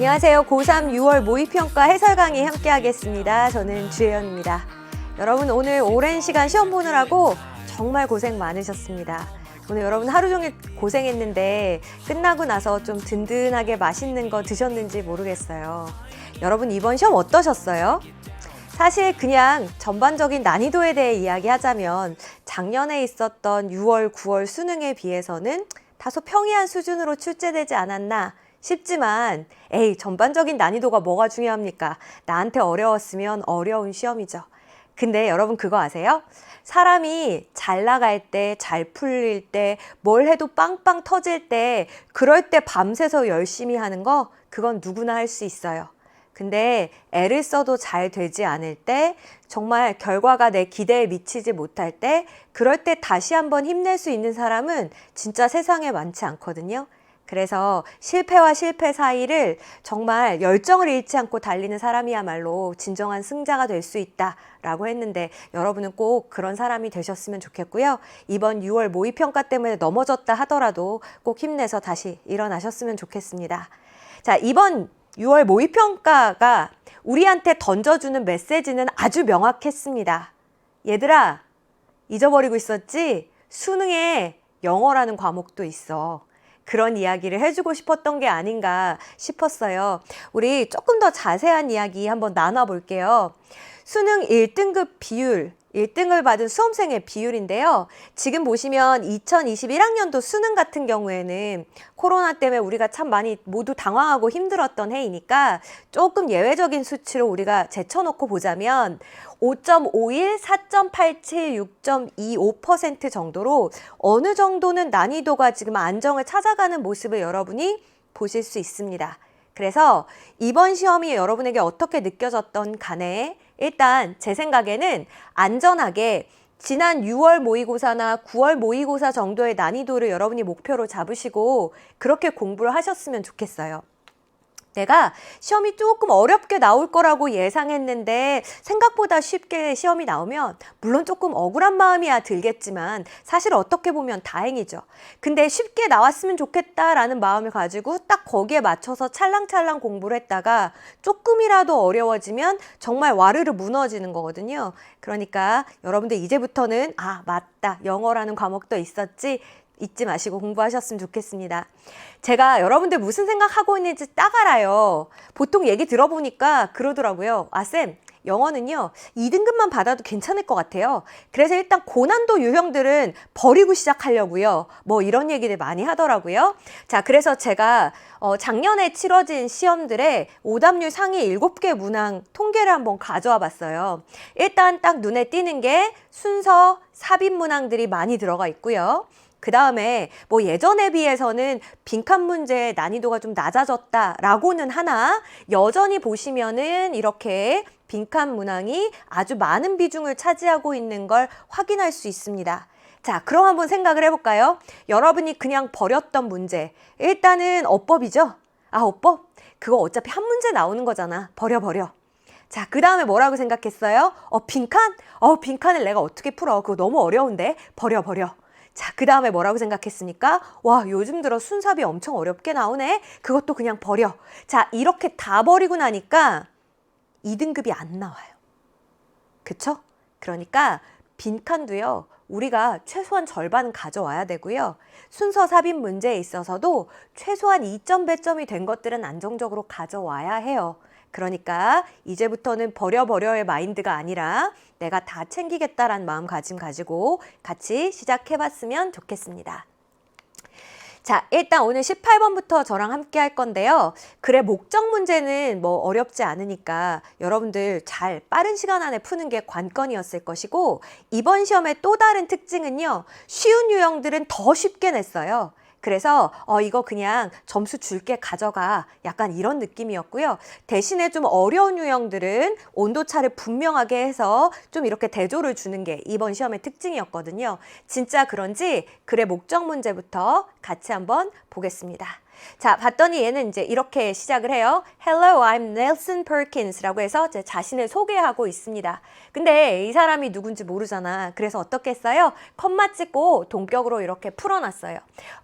안녕하세요. 고3 6월 모의평가 해설 강의 함께 하겠습니다. 저는 주혜연입니다. 여러분 오늘 오랜 시간 시험 보느라고 정말 고생 많으셨습니다. 오늘 여러분 하루 종일 고생했는데 끝나고 나서 좀 든든하게 맛있는 거 드셨는지 모르겠어요. 여러분 이번 시험 어떠셨어요? 사실 그냥 전반적인 난이도에 대해 이야기하자면 작년에 있었던 6월, 9월 수능에 비해서는 다소 평이한 수준으로 출제되지 않았나 싶지만 전반적인 난이도가 뭐가 중요합니까? 나한테 어려웠으면 어려운 시험이죠. 근데 여러분 그거 아세요? 사람이 잘 나갈 때, 잘 풀릴 때, 뭘 해도 빵빵 터질 때, 그럴 때 밤새서 열심히 하는 거 그건 누구나 할 수 있어요. 근데 애를 써도 잘 되지 않을 때, 정말 결과가 내 기대에 미치지 못할 때, 그럴 때 다시 한번 힘낼 수 있는 사람은 진짜 세상에 많지 않거든요. 그래서 실패와 실패 사이를 정말 열정을 잃지 않고 달리는 사람이야말로 진정한 승자가 될 수 있다라고 했는데 여러분은 꼭 그런 사람이 되셨으면 좋겠고요. 이번 6월 모의평가 때문에 넘어졌다 하더라도 꼭 힘내서 다시 일어나셨으면 좋겠습니다. 자, 이번 6월 모의평가가 우리한테 던져주는 메시지는 아주 명확했습니다. 얘들아, 잊어버리고 있었지? 수능에 영어라는 과목도 있어. 그런 이야기를 해주고 싶었던 게 아닌가 싶었어요. 우리 조금 더 자세한 이야기 한번 나눠볼게요. 수능 1등급 비율, 1등을 받은 수험생의 비율인데요. 지금 보시면 2021학년도 수능 같은 경우에는 코로나 때문에 우리가 참 많이 모두 당황하고 힘들었던 해이니까 조금 예외적인 수치로 우리가 제쳐놓고 보자면 5.51, 4.87, 6.25% 정도로 어느 정도는 난이도가 지금 안정을 찾아가는 모습을 여러분이 보실 수 있습니다. 그래서 이번 시험이 여러분에게 어떻게 느껴졌던 간에 일단 제 생각에는 안전하게 지난 6월 모의고사나 9월 모의고사 정도의 난이도를 여러분이 목표로 잡으시고 그렇게 공부를 하셨으면 좋겠어요. 내가 시험이 조금 어렵게 나올 거라고 예상했는데 생각보다 쉽게 시험이 나오면 물론 조금 억울한 마음이야 들겠지만 사실 어떻게 보면 다행이죠. 근데 쉽게 나왔으면 좋겠다라는 마음을 가지고 딱 거기에 맞춰서 찰랑찰랑 공부를 했다가 조금이라도 어려워지면 정말 와르르 무너지는 거거든요. 그러니까 여러분들 이제부터는 맞다. 영어라는 과목도 있었지. 잊지 마시고 공부하셨으면 좋겠습니다. 제가 여러분들 무슨 생각하고 있는지 딱 알아요. 보통 얘기 들어보니까 그러더라고요. 쌤, 영어는요 2등급만 받아도 괜찮을 것 같아요. 그래서 일단 고난도 유형들은 버리고 시작하려고요. 뭐 이런 얘기들 많이 하더라고요. 자, 그래서 제가 작년에 치러진 시험들의 오답률 상위 7개 문항 통계를 한번 가져와 봤어요. 일단 딱 눈에 띄는 게 순서 삽입 문항들이 많이 들어가 있고요. 그 다음에 뭐 예전에 비해서는 빈칸 문제의 난이도가 좀 낮아졌다라고는 하나 여전히 보시면은 이렇게 빈칸 문항이 아주 많은 비중을 차지하고 있는 걸 확인할 수 있습니다. 자, 그럼 한번 생각을 해볼까요? 여러분이 그냥 버렸던 문제. 일단은 어법이죠? 어법? 그거 어차피 한 문제 나오는 거잖아. 버려. 자, 그 다음에 뭐라고 생각했어요? 빈칸? 빈칸을 내가 어떻게 풀어? 그거 너무 어려운데? 버려. 자, 그 다음에 뭐라고 생각했습니까? 와, 요즘 들어 순삽이 엄청 어렵게 나오네? 그것도 그냥 버려. 자, 이렇게 다 버리고 나니까 2등급이 안 나와요. 그쵸? 그러니까 빈칸도요, 우리가 최소한 절반은 가져와야 되고요. 순서 삽입 문제에 있어서도 최소한 2점 배점이 된 것들은 안정적으로 가져와야 해요. 그러니까 이제부터는 버려의 마인드가 아니라 내가 다 챙기겠다라는 마음가짐 가지고 같이 시작해봤으면 좋겠습니다. 자, 일단 오늘 18번부터 저랑 함께 할 건데요. 글의 목적 문제는 뭐 어렵지 않으니까 여러분들 잘 빠른 시간 안에 푸는 게 관건이었을 것이고 이번 시험의 또 다른 특징은요. 쉬운 유형들은 더 쉽게 냈어요. 그래서 이거 그냥 점수 줄게 가져가 약간 이런 느낌이었고요. 대신에 좀 어려운 유형들은 온도차를 분명하게 해서 좀 이렇게 대조를 주는 게 이번 시험의 특징이었거든요. 진짜 그런지 글의 목적 문제부터 같이 한번 보겠습니다. 자, 봤더니 얘는 이제 이렇게 시작을 해요. Hello, I'm Nelson Perkins라고 해서 제 자신을 소개하고 있습니다. 근데 이 사람이 누군지 모르잖아. 그래서 어떻게 했어요? 컴마 찍고 동격으로 이렇게 풀어놨어요.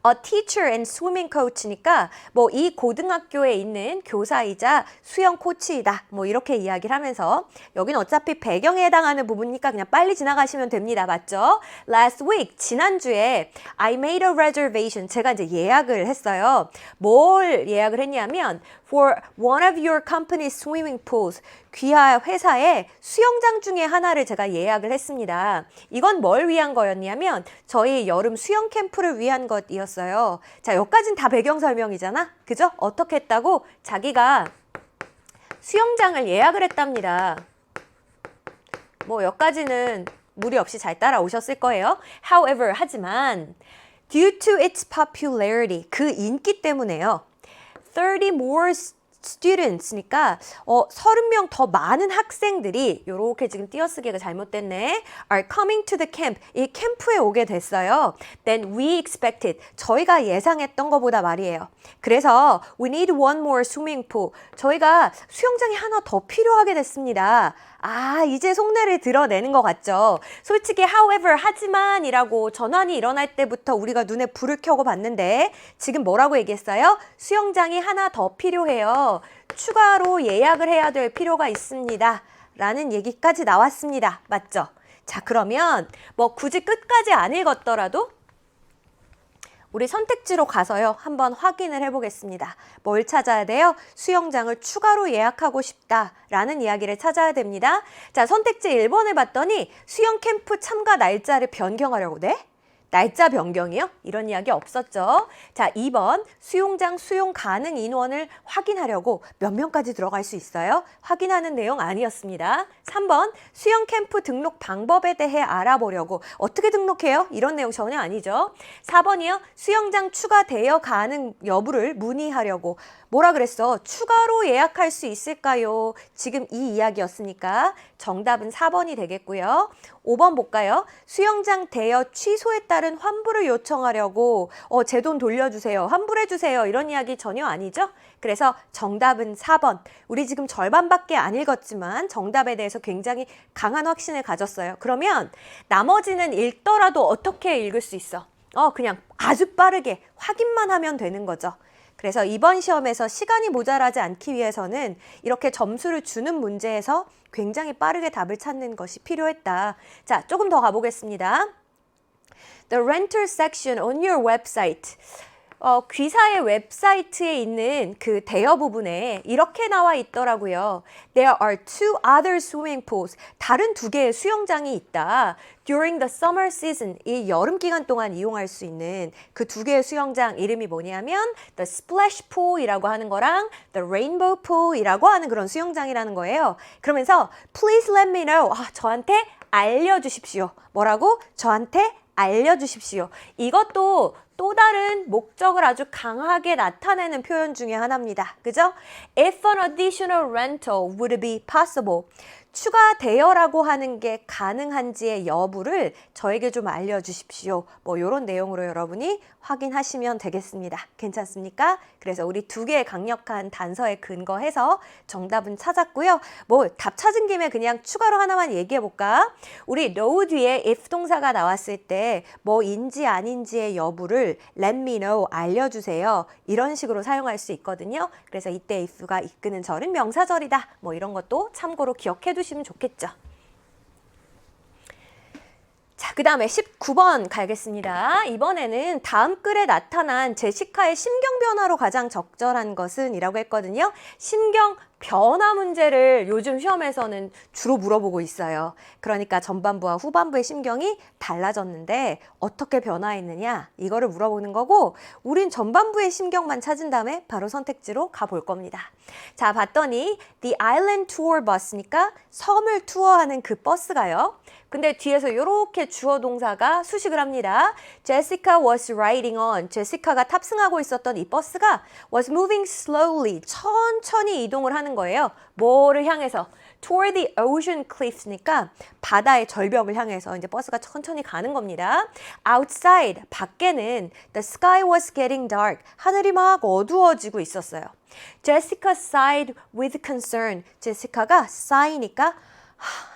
A teacher and swimming coach니까 뭐 이 고등학교에 있는 교사이자 수영 코치이다. 뭐 이렇게 이야기를 하면서 여기는 어차피 배경에 해당하는 부분이니까 그냥 빨리 지나가시면 됩니다. 맞죠? Last week, 지난주에 I made a reservation. 제가 이제 예약을 했어요. 뭘 예약을 했냐면 for one of your company's swimming pools. 귀하 회사의 수영장 중에 하나를 제가 예약을 했습니다. 이건 뭘 위한 거였냐면 저희 여름 수영 캠프를 위한 것이었어요. 자, 여기까지는 다 배경 설명이잖아. 그죠? 어떻게 했다고? 자기가 수영장을 예약을 했답니다. 뭐 여기까지는 무리 없이 잘 따라오셨을 거예요. However, 하지만 due to its popularity, 그 인기 때문에요. 30 more students니까 30명 더 많은 학생들이 요렇게 지금 띄어쓰기가 잘못됐네. are coming to the camp. 이 캠프에 오게 됐어요. Then we expected. 저희가 예상했던 것보다 말이에요. 그래서 we need one more swimming pool. 저희가 수영장이 하나 더 필요하게 됐습니다. 아, 이제 속내를 드러내는 것 같죠. 솔직히 however, 하지만이라고 전환이 일어날 때부터 우리가 눈에 불을 켜고 봤는데 지금 뭐라고 얘기했어요? 수영장이 하나 더 필요해요. 추가로 예약을 해야 될 필요가 있습니다. 라는 얘기까지 나왔습니다. 맞죠? 자, 그러면 뭐 굳이 끝까지 안 읽었더라도 우리 선택지로 가서요. 한번 확인을 해보겠습니다. 뭘 찾아야 돼요? 수영장을 추가로 예약하고 싶다라는 이야기를 찾아야 됩니다. 자, 선택지 1번을 봤더니 수영 캠프 참가 날짜를 변경하려고. 네? 날짜 변경이요? 이런 이야기 없었죠. 자, 2번 수영장 수용 가능 인원을 확인하려고 몇 명까지 들어갈 수 있어요? 확인하는 내용 아니었습니다. 3번 수영 캠프 등록 방법에 대해 알아보려고. 어떻게 등록해요? 이런 내용 전혀 아니죠. 4번이요. 수영장 추가 대여 가능 여부를 문의하려고. 뭐라 그랬어? 추가로 예약할 수 있을까요? 지금 이 이야기였으니까 정답은 4번이 되겠고요. 5번 볼까요? 수영장 대여 취소에 따른 환불을 요청하려고 제 돈 돌려주세요. 환불해주세요. 이런 이야기 전혀 아니죠? 그래서 정답은 4번. 우리 지금 절반밖에 안 읽었지만 정답에 대해서 굉장히 강한 확신을 가졌어요. 그러면 나머지는 읽더라도 어떻게 읽을 수 있어? 그냥 아주 빠르게 확인만 하면 되는 거죠. 그래서 이번 시험에서 시간이 모자라지 않기 위해서는 이렇게 점수를 주는 문제에서 굉장히 빠르게 답을 찾는 것이 필요했다. 자, 조금 더 가보겠습니다. The rental section on your website. 귀사의 웹사이트에 있는 그 대여 부분에 이렇게 나와 있더라고요. There are two other swimming pools. 다른 두 개의 수영장이 있다. During the summer season. 이 여름 기간 동안 이용할 수 있는 그 두 개의 수영장 이름이 뭐냐면 The Splash Pool이라고 하는 거랑 The Rainbow Pool이라고 하는 그런 수영장이라는 거예요. 그러면서 Please let me know. 저한테 알려주십시오. 뭐라고? 저한테 알려주십시오. 이것도 또 다른 목적을 아주 강하게 나타내는 표현 중에 하나입니다. 그죠? If an additional rental would be possible. 추가 대여라고 하는 게 가능한지의 여부를 저에게 좀 알려주십시오. 뭐 이런 내용으로 여러분이 확인하시면 되겠습니다. 괜찮습니까? 그래서 우리 두 개의 강력한 단서에 근거해서 정답은 찾았고요. 뭐 답 찾은 김에 그냥 추가로 하나만 얘기해 볼까? 우리 know 뒤에 if 동사가 나왔을 때 뭐인지 아닌지의 여부를 let me know 알려주세요. 이런 식으로 사용할 수 있거든요. 그래서 이때 if가 이끄는 절은 명사절이다. 뭐 이런 것도 참고로 기억해 두시면 좋겠죠. 자, 그 다음에 19번 가겠습니다. 이번에는 다음 글에 나타난 제시카의 심경 변화로 가장 적절한 것은 이라고 했거든요. 심경 변화 문제를 요즘 시험에서는 주로 물어보고 있어요. 그러니까 전반부와 후반부의 심경이 달라졌는데 어떻게 변화했느냐 이거를 물어보는 거고 우린 전반부의 심경만 찾은 다음에 바로 선택지로 가볼 겁니다. 자, 봤더니 The Island Tour Bus니까 섬을 투어하는 그 버스가요. 근데 뒤에서 이렇게 주어 동사가 수식을 합니다. Jessica was riding on. 제시카가 탑승하고 있었던 이 버스가 was moving slowly. 천천히 이동을 하는 거예요. 뭐를 향해서? toward the ocean cliffs니까 바다의 절벽을 향해서 이제 버스가 천천히 가는 겁니다. outside, 밖에는 the sky was getting dark. 하늘이 막 어두워지고 있었어요. Jessica sighed with concern. 제시카가 sigh니까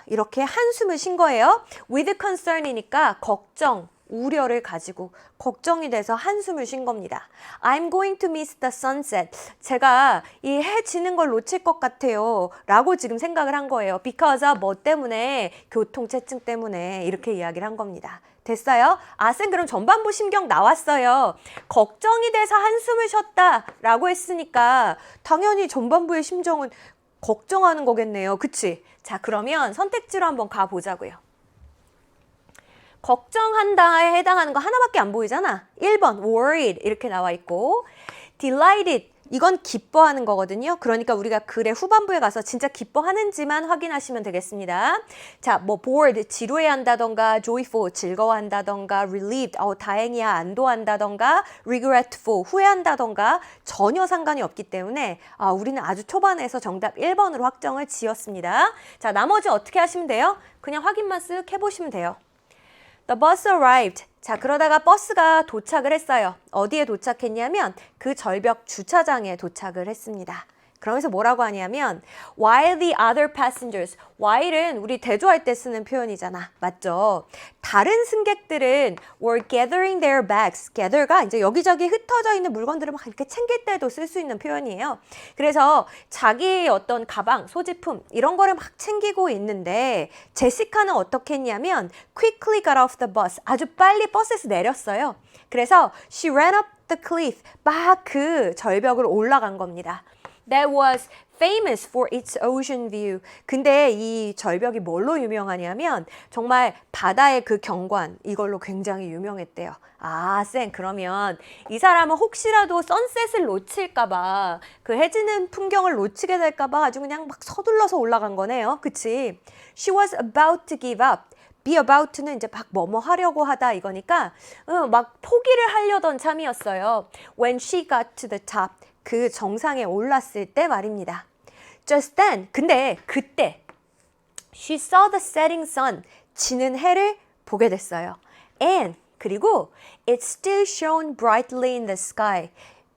이렇게 한숨을 쉰 거예요. with concern이니까 걱정, 우려를 가지고 걱정이 돼서 한숨을 쉰 겁니다. I'm going to miss the sunset. 제가 이 해 지는 걸 놓칠 것 같아요. 라고 지금 생각을 한 거예요. because 뭐 때문에, 교통체증 때문에 이렇게 이야기를 한 겁니다. 됐어요? 아, 쌤 그럼 전반부 심경 나왔어요. 걱정이 돼서 한숨을 쉬었다 라고 했으니까 당연히 전반부의 심정은 걱정하는 거겠네요. 그치? 자, 그러면 선택지로 한번 가보자고요. 걱정한다에 해당하는 거 하나밖에 안 보이잖아. 1번 worried 이렇게 나와 있고 delighted 이건 기뻐하는 거거든요. 그러니까 우리가 글의 후반부에 가서 진짜 기뻐하는지만 확인하시면 되겠습니다. 자, 뭐 bored 지루해한다던가 joyful 즐거워한다던가 relieved 다행이야 안도한다던가 regretful 후회한다던가 전혀 상관이 없기 때문에 우리는 아주 초반에서 정답 1번으로 확정을 지었습니다. 자, 나머지 어떻게 하시면 돼요? 그냥 확인만 쓱 해보시면 돼요. The bus arrived. 자, 그러다가 버스가 도착을 했어요. 어디에 도착했냐면 그 절벽 주차장에 도착을 했습니다. 그러면서 뭐라고 하냐면 while the other passengers, while은 우리 대조할 때 쓰는 표현이잖아. 맞죠? 다른 승객들은 were gathering their bags. gather가 이제 여기저기 흩어져 있는 물건들을 막 이렇게 챙길 때도 쓸 수 있는 표현이에요. 그래서 자기의 어떤 가방, 소지품 이런 거를 막 챙기고 있는데 제시카는 어떻게 했냐면 quickly got off the bus. 아주 빨리 버스에서 내렸어요. 그래서 she ran up the cliff. 막 그 절벽을 올라간 겁니다. That was famous for its ocean view. 근데 이 절벽이 뭘로 유명하냐면 정말 바다의 그 경관 이걸로 굉장히 유명했대요. 아, 쌤 그러면 이 사람은 혹시라도 선셋을 놓칠까 봐 그 해지는 풍경을 놓치게 될까 봐 아주 그냥 막 서둘러서 올라간 거네요. 그치? She was about to give up. be about to는 이제 막 뭐뭐 하려고 하다 이거니까 막 포기를 하려던 참이었어요. When she got to the top. 그 정상에 올랐을 때 말입니다. Just then, 근데 그때 she saw the setting sun, 지는 해를 보게 됐어요. And, 그리고 it still shone brightly in the sky.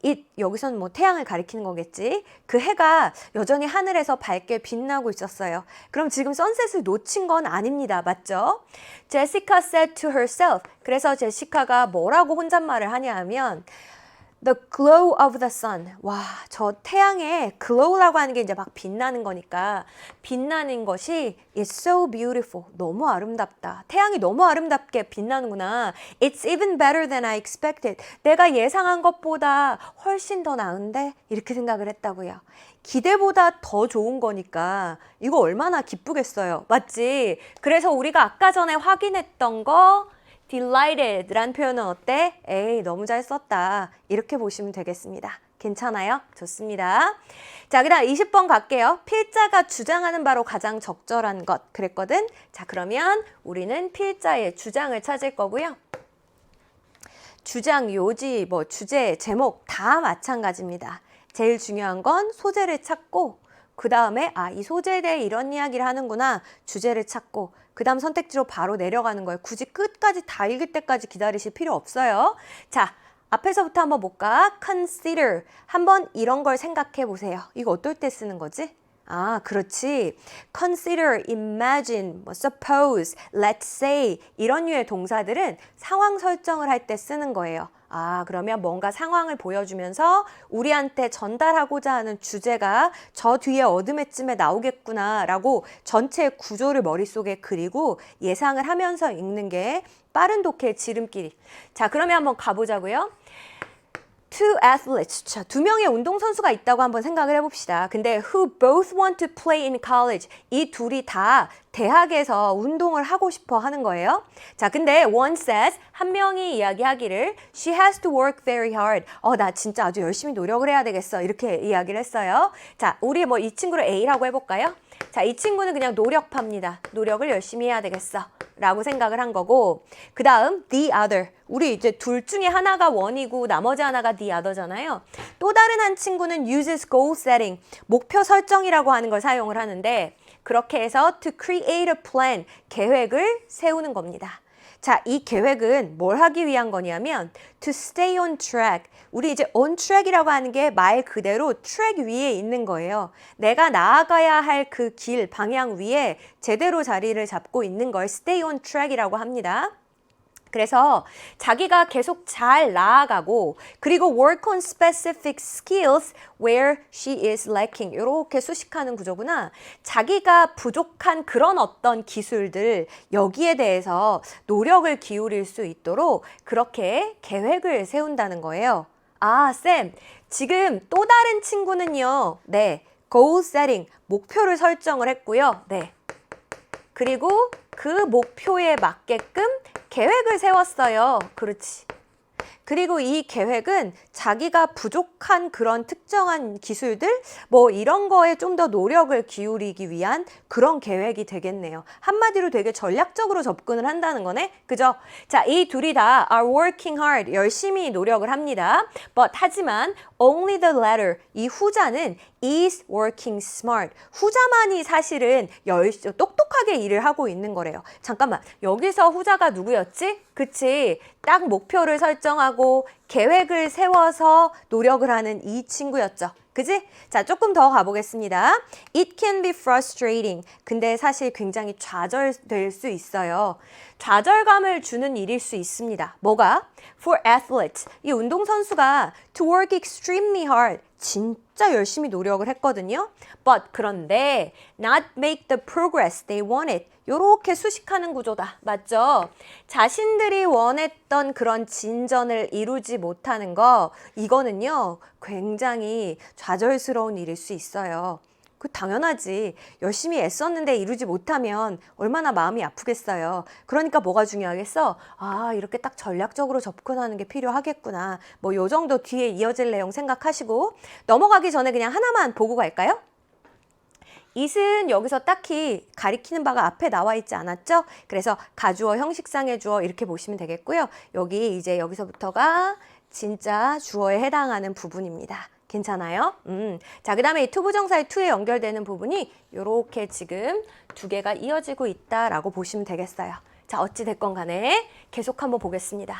it, 여기서는 뭐 태양을 가리키는 거겠지. 그 해가 여전히 하늘에서 밝게 빛나고 있었어요. 그럼 지금 선셋을 놓친 건 아닙니다. 맞죠? Jessica said to herself. 그래서 제시카가 뭐라고 혼잣말을 하냐 하면 The glow of the sun. 와, 저 태양의 glow라고 하는 게 이제 막 빛나는 거니까 빛나는 것이 is so beautiful. 너무 아름답다. 태양이 너무 아름답게 빛나는구나. It's even better than I expected. 내가 예상한 것보다 훨씬 더 나은데? 이렇게 생각을 했다고요. 기대보다 더 좋은 거니까 이거 얼마나 기쁘겠어요. 맞지? 그래서 우리가 아까 전에 확인했던 거 delighted란 표현은 어때? 에이, 너무 잘 썼다. 이렇게 보시면 되겠습니다. 괜찮아요? 좋습니다. 자, 그 다음 20번 갈게요. 필자가 주장하는 바로 가장 적절한 것 그랬거든. 자, 그러면 우리는 필자의 주장을 찾을 거고요. 주장, 요지, 뭐 주제, 제목 다 마찬가지입니다. 제일 중요한 건 소재를 찾고 그 다음에 이 소재에 대해 이런 이야기를 하는구나. 주제를 찾고 그 다음 선택지로 바로 내려가는 거예요. 굳이 끝까지 다 읽을 때까지 기다리실 필요 없어요. 자, 앞에서부터 한번 볼까? consider. 한번 이런 걸 생각해 보세요. 이거 어떨 때 쓰는 거지? 아, 그렇지. consider, imagine, suppose, let's say 이런 류의 동사들은 상황 설정을 할 때 쓰는 거예요. 아, 그러면 뭔가 상황을 보여주면서 우리한테 전달하고자 하는 주제가 저 뒤에 어둠에쯤에 나오겠구나 라고 전체 구조를 머릿속에 그리고 예상을 하면서 읽는 게 빠른 독해의 지름길. 자, 그러면 한번 가보자고요. Two athletes. 자, 두 명의 운동선수가 있다고 한번 생각을 해봅시다. 근데 who both want to play in college. 이 둘이 다 대학에서 운동을 하고 싶어 하는 거예요. 자, 근데 one says, 한 명이 이야기하기를 she has to work very hard. 나 진짜 아주 열심히 노력을 해야 되겠어. 이렇게 이야기를 했어요. 자, 우리 뭐 이 친구를 A라고 해볼까요? 자, 이 친구는 그냥 노력파입니다. 노력을 열심히 해야 되겠어. 라고 생각을 한 거고 그 다음 the other. 우리 이제 둘 중에 하나가 one이고 나머지 하나가 the other잖아요. 또 다른 한 친구는 uses goal setting. 목표 설정이라고 하는 걸 사용을 하는데 그렇게 해서 to create a plan, 계획을 세우는 겁니다. 자, 이 계획은 뭘 하기 위한 거냐면 to stay on track. 우리 이제 on track이라고 하는 게 말 그대로 트랙 위에 있는 거예요. 내가 나아가야 할 그 길, 방향 위에 제대로 자리를 잡고 있는 걸 stay on track이라고 합니다. 그래서 자기가 계속 잘 나아가고 그리고 work on specific skills where she is lacking 이렇게 수식하는 구조구나. 자기가 부족한 그런 어떤 기술들 여기에 대해서 노력을 기울일 수 있도록 그렇게 계획을 세운다는 거예요. 아, 쌤, 지금 또 다른 친구는요. 네, goal setting, 목표를 설정을 했고요. 네. 그리고 그 목표에 맞게끔 계획을 세웠어요. 그렇지. 그리고 이 계획은 자기가 부족한 그런 특정한 기술들 뭐 이런 거에 좀 더 노력을 기울이기 위한 그런 계획이 되겠네요. 한마디로 되게 전략적으로 접근을 한다는 거네. 그죠? 자, 이 둘이 다 are working hard, 열심히 노력을 합니다. But 하지만 only the latter, 이 후자는 is working smart. 후자만이 사실은 똑똑하게 일을 하고 있는 거래요. 잠깐만, 여기서 후자가 누구였지? 그치? 딱 목표를 설정하고 계획을 세워서 노력을 하는 이 친구였죠. 그지? 자, 조금 더 가보겠습니다. It can be frustrating. 근데 사실 굉장히 좌절될 수 있어요. 좌절감을 주는 일일 수 있습니다. 뭐가? For athletes. 이 운동선수가 to work extremely hard. 진짜 열심히 노력을 했거든요. But 그런데 not make the progress they wanted. 요렇게 수식하는 구조다. 맞죠? 자신들이 원했던 그런 진전을 이루지 못하는 거 이거는요. 굉장히 좌절스러운 일일 수 있어요. 그 당연하지. 열심히 애썼는데 이루지 못하면 얼마나 마음이 아프겠어요. 그러니까 뭐가 중요하겠어? 아, 이렇게 딱 전략적으로 접근하는 게 필요하겠구나. 뭐 요 정도 뒤에 이어질 내용 생각하시고 넘어가기 전에 그냥 하나만 보고 갈까요? it은 여기서 딱히 가리키는 바가 앞에 나와 있지 않았죠? 그래서 가주어, 형식상의 주어 이렇게 보시면 되겠고요. 여기 이제 여기서부터가 진짜 주어에 해당하는 부분입니다. 괜찮아요? 자, 그 다음에 이 투부정사의 to에 연결되는 부분이 이렇게 지금 두 개가 이어지고 있다라고 보시면 되겠어요. 자, 어찌 됐건 간에 계속 한번 보겠습니다.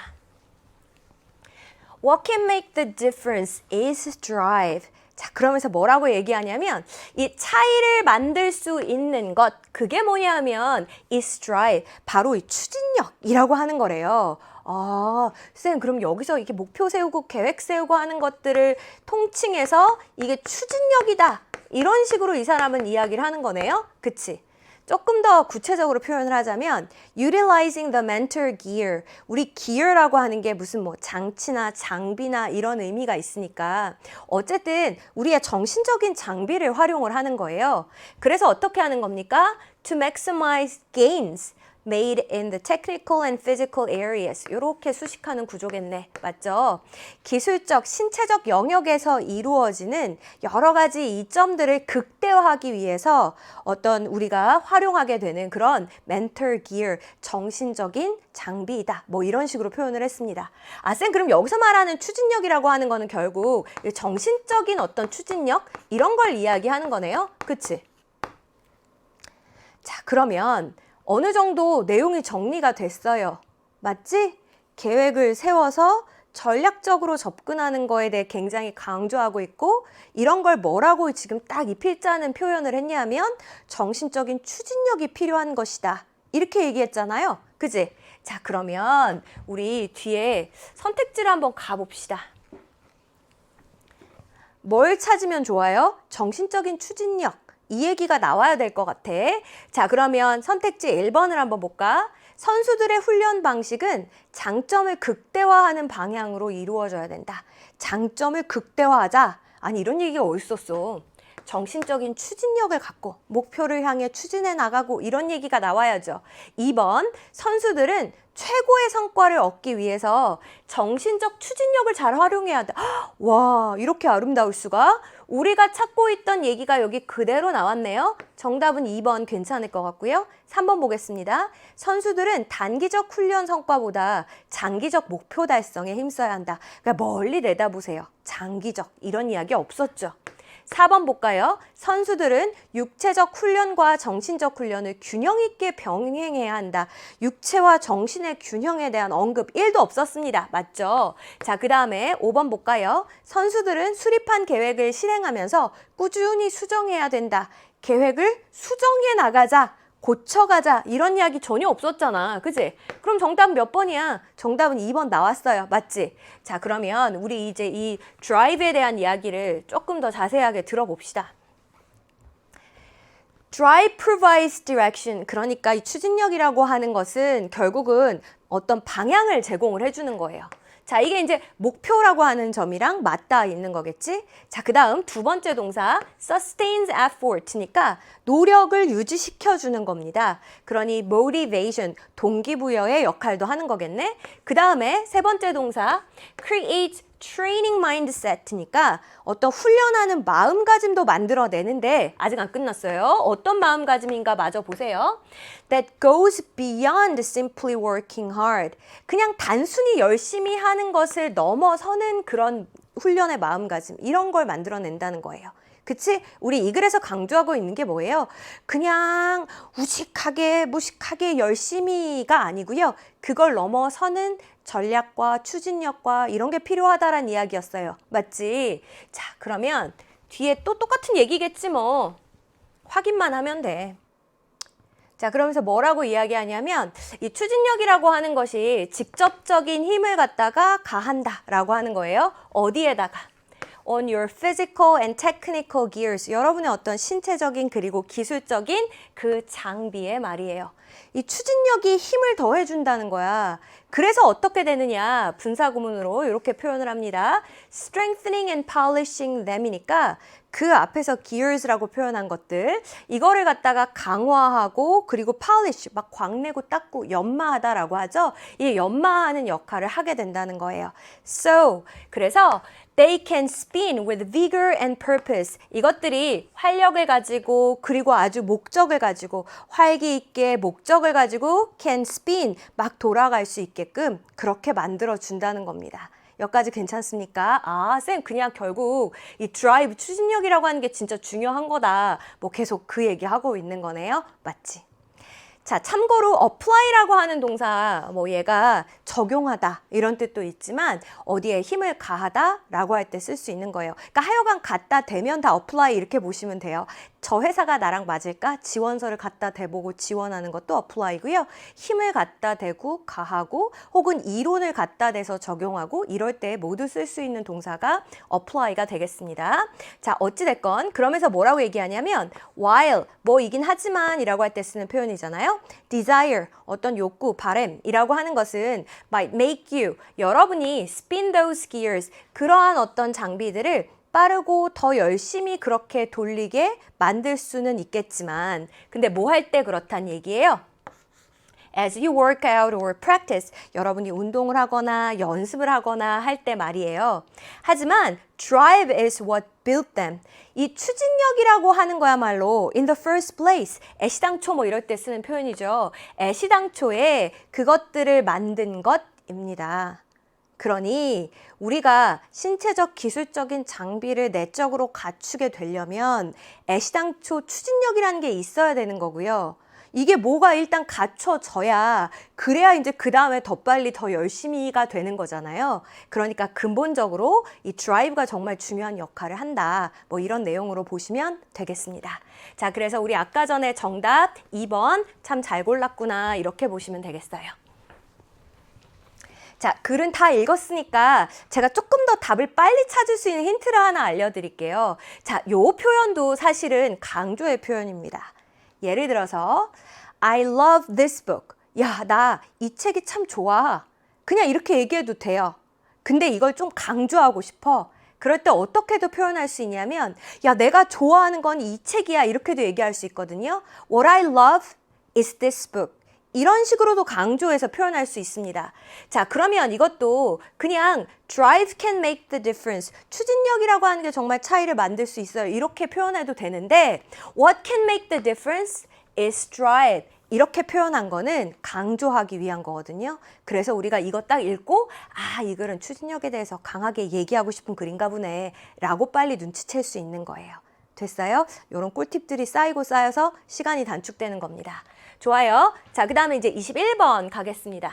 What can make the difference is drive. 자, 그러면서 뭐라고 얘기하냐면 이 차이를 만들 수 있는 것, 그게 뭐냐면 is drive, 바로 이 추진력이라고 하는 거래요. 아, 쌤, 그럼 여기서 이게 목표 세우고 계획 세우고 하는 것들을 통칭해서 이게 추진력이다. 이런 식으로 이 사람은 이야기를 하는 거네요. 그치? 조금 더 구체적으로 표현을 하자면 utilizing the mental gear. 우리 gear라고 하는 게 무슨 뭐 장치나 장비나 이런 의미가 있으니까 어쨌든 우리의 정신적인 장비를 활용을 하는 거예요. 그래서 어떻게 하는 겁니까? To maximize gains made in the technical and physical areas. 이렇게 수식하는 구조겠네. 맞죠? 기술적, 신체적 영역에서 이루어지는 여러 가지 이점들을 극대화하기 위해서 어떤 우리가 활용하게 되는 그런 mental gear, 정신적인 장비이다. 뭐 이런 식으로 표현을 했습니다. 아, 쌤, 그럼 여기서 말하는 추진력이라고 하는 거는 결국 정신적인 어떤 추진력? 이런 걸 이야기하는 거네요. 그치? 자, 그러면 어느 정도 내용이 정리가 됐어요. 맞지? 계획을 세워서 전략적으로 접근하는 거에 대해 굉장히 강조하고 있고 이런 걸 뭐라고 지금 딱 이 필자는 표현을 했냐면 정신적인 추진력이 필요한 것이다. 이렇게 얘기했잖아요. 그지? 자, 그러면 우리 뒤에 선택지를 한번 가봅시다. 뭘 찾으면 좋아요? 정신적인 추진력. 이 얘기가 나와야 될 것 같아. 자, 그러면 선택지 1번을 한번 볼까? 선수들의 훈련 방식은 장점을 극대화하는 방향으로 이루어져야 된다. 장점을 극대화하자. 아니, 이런 얘기가 어디 있었어. 정신적인 추진력을 갖고 목표를 향해 추진해 나가고 이런 얘기가 나와야죠. 2번, 선수들은 최고의 성과를 얻기 위해서 정신적 추진력을 잘 활용해야 돼. 와, 이렇게 아름다울 수가? 우리가 찾고 있던 얘기가 여기 그대로 나왔네요. 정답은 2번 괜찮을 것 같고요. 3번 보겠습니다. 선수들은 단기적 훈련 성과보다 장기적 목표 달성에 힘써야 한다. 그러니까 멀리 내다보세요. 장기적 이런 이야기 없었죠. 4번 볼까요? 선수들은 육체적 훈련과 정신적 훈련을 균형 있게 병행해야 한다. 육체와 정신의 균형에 대한 언급 1도 없었습니다. 맞죠? 자, 그 다음에 5번 볼까요? 선수들은 수립한 계획을 실행하면서 꾸준히 수정해야 된다. 계획을 수정해 나가자. 고쳐가자 이런 이야기 전혀 없었잖아. 그지? 그럼 정답은 몇 번이야? 정답은 2번 나왔어요. 맞지? 자, 그러면 우리 이제 이 드라이브에 대한 이야기를 조금 더 자세하게 들어봅시다. Drive provides direction. 그러니까 이 추진력이라고 하는 것은 결국은 어떤 방향을 제공을 해주는 거예요. 자, 이게 이제 목표라고 하는 점이랑 맞닿아 있는 거겠지? 자, 그 다음 두 번째 동사 sustains effort니까 노력을 유지시켜주는 겁니다. 그러니 motivation, 동기부여의 역할도 하는 거겠네? 그 다음에 세 번째 동사 create training mindset니까 어떤 훈련하는 마음가짐도 만들어내는데 아직 안 끝났어요. 어떤 마음가짐인가 마저 보세요. That goes beyond simply working hard. 그냥 단순히 열심히 하는 것을 넘어서는 그런 훈련의 마음가짐 이런 걸 만들어낸다는 거예요. 그치? 우리 이 글에서 강조하고 있는 게 뭐예요? 그냥 우직하게 무식하게 열심히가 아니고요. 그걸 넘어서는 전략과 추진력과 이런 게 필요하다라는 이야기였어요. 맞지? 자, 그러면 뒤에 또 똑같은 얘기겠지 뭐. 확인만 하면 돼. 자, 그러면서 뭐라고 이야기하냐면 이 추진력이라고 하는 것이 직접적인 힘을 갖다가 가한다라고 하는 거예요. 어디에다가? On your physical and technical gears. 여러분의 어떤 신체적인 그리고 기술적인 그 장비에 말이에요. 이 추진력이 힘을 더해준다는 거야. 그래서 어떻게 되느냐? 분사구문으로 이렇게 표현을 합니다. Strengthening and polishing them이니까 그 앞에서 gears라고 표현한 것들 이거를 갖다가 강화하고 그리고 polish 막 광내고 닦고 연마하다라고 하죠. 이 연마하는 역할을 하게 된다는 거예요. So 그래서 They can spin with vigor and purpose. 이것들이 활력을 가지고 그리고 아주 목적을 가지고 활기 있게 목적을 가지고 can spin 막 돌아갈 수 있게끔 그렇게 만들어 준다는 겁니다. 여기까지 괜찮습니까? 아, 쌤 그냥 결국 이 드라이브 추진력이라고 하는 게 진짜 중요한 거다. 뭐 계속 그 얘기하고 있는 거네요. 맞지? 자, 참고로 apply라고 하는 동사 뭐 얘가 적용하다 이런 뜻도 있지만 어디에 힘을 가하다 라고 할 때 쓸 수 있는 거예요. 그러니까 하여간 갖다 대면 다 apply 이렇게 보시면 돼요. 저 회사가 나랑 맞을까? 지원서를 갖다 대보고 지원하는 것도 apply고요. 힘을 갖다 대고 가하고 혹은 이론을 갖다 대서 적용하고 이럴 때 모두 쓸 수 있는 동사가 apply가 되겠습니다. 자, 어찌됐건 그러면서 뭐라고 얘기하냐면 while 뭐이긴 하지만 이라고 할 때 쓰는 표현이잖아요. desire 어떤 욕구, 바램이라고 하는 것은 might make you 여러분이 spin those gears 그러한 어떤 장비들을 빠르고 더 열심히 그렇게 돌리게 만들 수는 있겠지만 근데 뭐 할 때 그렇단 얘기예요? As you work out or practice 여러분이 운동을 하거나 연습을 하거나 할 때 말이에요. 하지만 drive is what built them. 이 추진력이라고 하는 거야말로 in the first place 애시당초 뭐 이럴 때 쓰는 표현이죠. 애시당초에 그것들을 만든 것입니다. 그러니 우리가 신체적 기술적인 장비를 내적으로 갖추게 되려면 애시당초 추진력이라는 게 있어야 되는 거고요. 이게 뭐가 일단 갖춰져야 그래야 이제 그 다음에 더 빨리 더 열심히가 되는 거잖아요. 그러니까 근본적으로 이 드라이브가 정말 중요한 역할을 한다. 뭐 이런 내용으로 보시면 되겠습니다. 자, 그래서 우리 아까 전에 정답 2번 참 잘 골랐구나 이렇게 보시면 되겠어요. 자, 글은 다 읽었으니까 제가 조금 더 답을 빨리 찾을 수 있는 힌트를 하나 알려드릴게요. 자, 요 표현도 사실은 강조의 표현입니다. 예를 들어서 I love this book. 야, 나 이 책이 참 좋아. 그냥 이렇게 얘기해도 돼요. 근데 이걸 좀 강조하고 싶어. 그럴 때 어떻게도 표현할 수 있냐면 야, 내가 좋아하는 건 이 책이야. 이렇게도 얘기할 수 있거든요. What I love is this book. 이런 식으로도 강조해서 표현할 수 있습니다. 자, 그러면 이것도 그냥 drive can make the difference. 추진력이라고 하는 게 정말 차이를 만들 수 있어요. 이렇게 표현해도 되는데 what can make the difference is drive. 이렇게 표현한 거는 강조하기 위한 거거든요. 그래서 우리가 이거 딱 읽고 아, 이 글은 추진력에 대해서 강하게 얘기하고 싶은 글인가 보네 라고 빨리 눈치챌 수 있는 거예요. 됐어요? 이런 꿀팁들이 쌓이고 쌓여서 시간이 단축되는 겁니다. 좋아요. 자, 그 다음에 이제 21번 가겠습니다.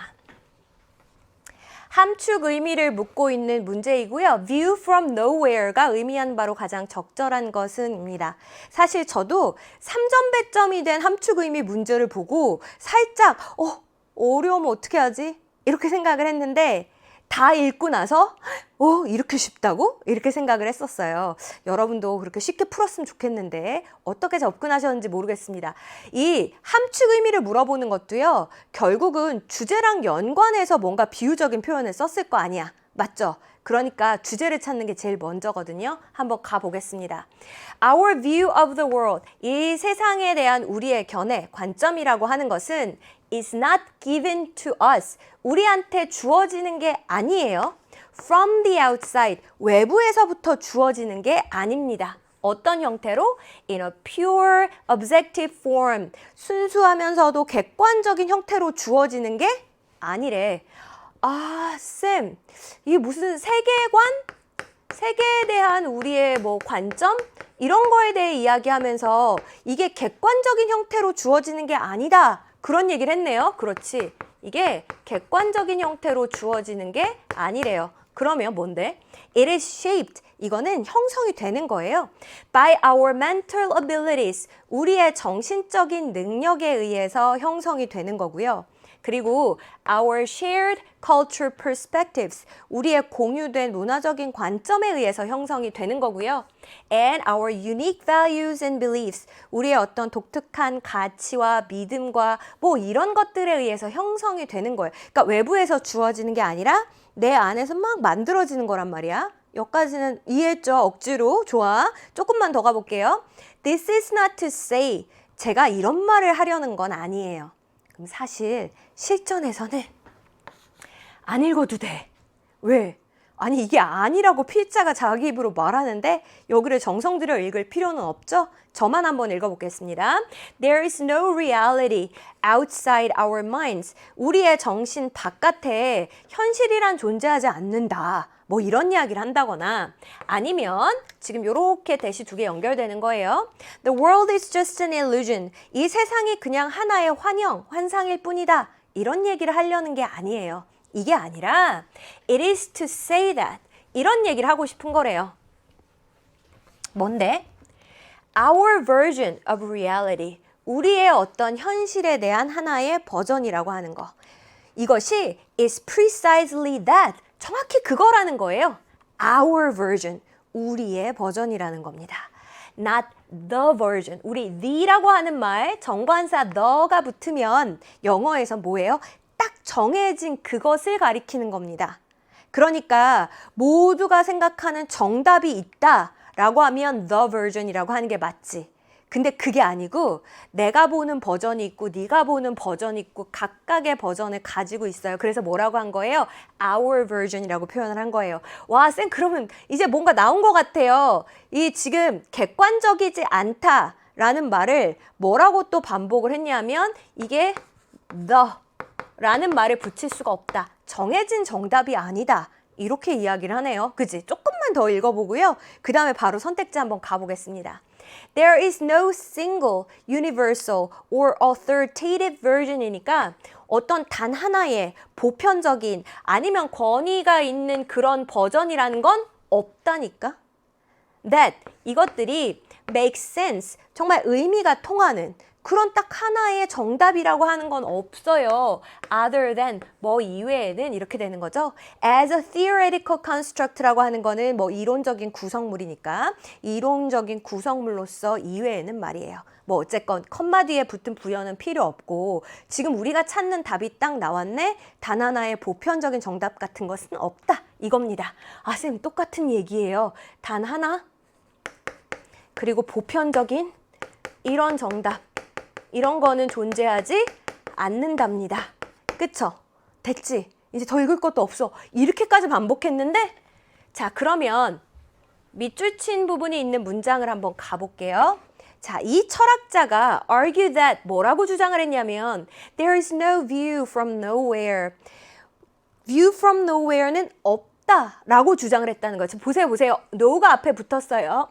함축 의미를 묻고 있는 문제이고요. view from nowhere가 의미하는 바로 가장 적절한 것은입니다. 사실 저도 3점 배점이 된 함축 의미 문제를 보고 살짝 어려우면 어떻게 하지? 이렇게 생각을 했는데 다 읽고 나서 이렇게 쉽다고? 이렇게 생각을 했었어요. 여러분도 그렇게 쉽게 풀었으면 좋겠는데 어떻게 접근하셨는지 모르겠습니다. 이 함축 의미를 물어보는 것도요. 결국은 주제랑 연관해서 뭔가 비유적인 표현을 썼을 거 아니야. 맞죠? 그러니까 주제를 찾는 게 제일 먼저거든요. 한번 가보겠습니다. Our view of the world, 이 세상에 대한 우리의 견해, 관점이라고 하는 것은 is not given to us, 우리한테 주어지는 게 아니에요. From the outside, 외부에서부터 주어지는 게 아닙니다. 어떤 형태로? In a pure, objective form, 순수하면서도 객관적인 형태로 주어지는 게 아니래. 아, 쌤, 이게 무슨 세계관? 세계에 대한 우리의 뭐 관점? 이런 거에 대해 이야기하면서 이게 객관적인 형태로 주어지는 게 아니다. 그런 얘기를 했네요. 그렇지. 이게 객관적인 형태로 주어지는 게 아니래요. 그러면 뭔데? It is shaped. 이거는 형성이 되는 거예요. By our mental abilities. 우리의 정신적인 능력에 의해서 형성이 되는 거고요. 그리고 our shared culture perspectives, 우리의 공유된 문화적인 관점에 의해서 형성이 되는 거고요. And our unique values and beliefs, 우리의 어떤 독특한 가치와 믿음과 뭐 이런 것들에 의해서 형성이 되는 거예요. 그러니까 외부에서 주어지는 게 아니라 내 안에서 막 만들어지는 거란 말이야. 여기까지는 이해했죠? 억지로. 좋아. 조금만 더 가볼게요. This is not to say, 제가 이런 말을 하려는 건 아니에요. 그럼 사실 실전에서는 안 읽어도 돼. 왜? 아니 이게 아니라고 필자가 자기 입으로 말하는데 여기를 정성 들여 읽을 필요는 없죠? 저만 한번 읽어보겠습니다. There is no reality outside our minds. 우리의 정신 바깥에 현실이란 존재하지 않는다. 뭐 이런 이야기를 한다거나 아니면 지금 이렇게 대시 두 개 연결되는 거예요. The world is just an illusion. 이 세상이 그냥 하나의 환상일 뿐이다. 이런 얘기를 하려는 게 아니에요. 이게 아니라 it is to say that. 이런 얘기를 하고 싶은 거래요. 뭔데? Our version of reality. 우리의 어떤 현실에 대한 하나의 버전이라고 하는 거. 이것이 is precisely that. 정확히 그거라는 거예요. Our version, 우리의 버전이라는 겁니다. Not the version. 우리 the라고 하는 말, 정관사 the가 붙으면 영어에서 뭐예요? 딱 정해진 그것을 가리키는 겁니다. 그러니까 모두가 생각하는 정답이 있다라고 하면 the version이라고 하는 게 맞지. 근데 그게 아니고 내가 보는 버전이 있고 네가 보는 버전이 있고 각각의 버전을 가지고 있어요. 그래서 뭐라고 한 거예요? Our version이라고 표현을 한 거예요. 와, 쌤 그러면 이제 뭔가 나온 것 같아요. 이 지금 객관적이지 않다라는 말을 뭐라고 또 반복을 했냐면 이게 the라는 말을 붙일 수가 없다. 정해진 정답이 아니다. 이렇게 이야기를 하네요. 그지? 조금만 더 읽어보고요. 그 다음에 바로 선택지 한번 가보겠습니다. There is no single, universal, or authoritative version이니까 어떤 단 하나의 보편적인 아니면 권위가 있는 그런 버전이라는 건 없다니까. That, 이것들이 make sense, 정말 의미가 통하는 그런 딱 하나의 정답이라고 하는 건 없어요. Other than, 뭐 이외에는 이렇게 되는 거죠. As a theoretical construct라고 하는 거는 뭐 이론적인 구성물이니까 이론적인 구성물로서 이외에는 말이에요. 뭐 어쨌건 컴마 뒤에 붙은 부여는 필요 없고 지금 우리가 찾는 답이 딱 나왔네. 단 하나의 보편적인 정답 같은 것은 없다. 이겁니다. 아, 쌤 똑같은 얘기예요. 단 하나 그리고 보편적인 이런 정답. 이런 거는 존재하지 않는답니다. 그쵸? 됐지? 이제 더 읽을 것도 없어. 이렇게까지 반복했는데 자, 그러면 밑줄 친 부분이 있는 문장을 한번 가볼게요. 자, 이 철학자가 argue that 뭐라고 주장을 했냐면 there is no view from nowhere. view from nowhere는 없다라고 주장을 했다는 거죠. 보세요, 보세요. no가 앞에 붙었어요.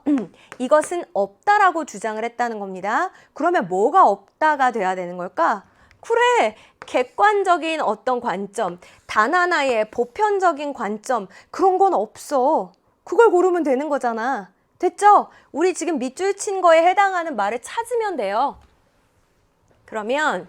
이것은 없다라고 주장을 했다는 겁니다. 그러면 뭐가 없다가 돼야 되는 걸까? 그래, 객관적인 어떤 관점, 단 하나의 보편적인 관점, 그런 건 없어. 그걸 고르면 되는 거잖아. 됐죠? 우리 지금 밑줄 친 거에 해당하는 말을 찾으면 돼요. 그러면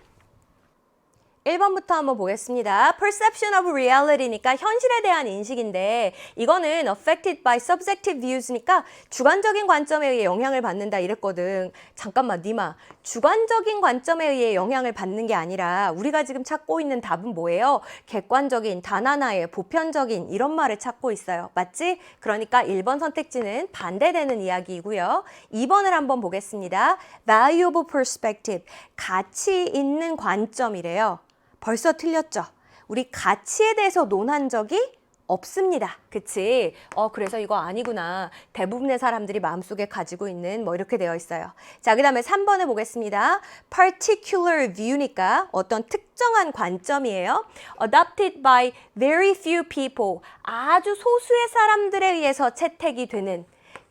1번부터 한번 보겠습니다. Perception of reality니까 현실에 대한 인식인데 이거는 affected by subjective views니까 주관적인 관점에 의해 영향을 받는다 이랬거든. 잠깐만 니마, 주관적인 관점에 의해 영향을 받는 게 아니라 우리가 지금 찾고 있는 답은 뭐예요? 객관적인, 단 하나의, 보편적인 이런 말을 찾고 있어요. 맞지? 그러니까 1번 선택지는 반대되는 이야기이고요. 2번을 한번 보겠습니다. Value of perspective, 가치 있는 관점이래요. 벌써 틀렸죠? 우리 가치에 대해서 논한 적이 없습니다. 그치? 그래서 이거 아니구나. 대부분의 사람들이 마음속에 가지고 있는 뭐 이렇게 되어 있어요. 자, 그 다음에 3번을 보겠습니다. Particular view니까 어떤 특정한 관점이에요. Adopted by very few people. 아주 소수의 사람들에 의해서 채택이 되는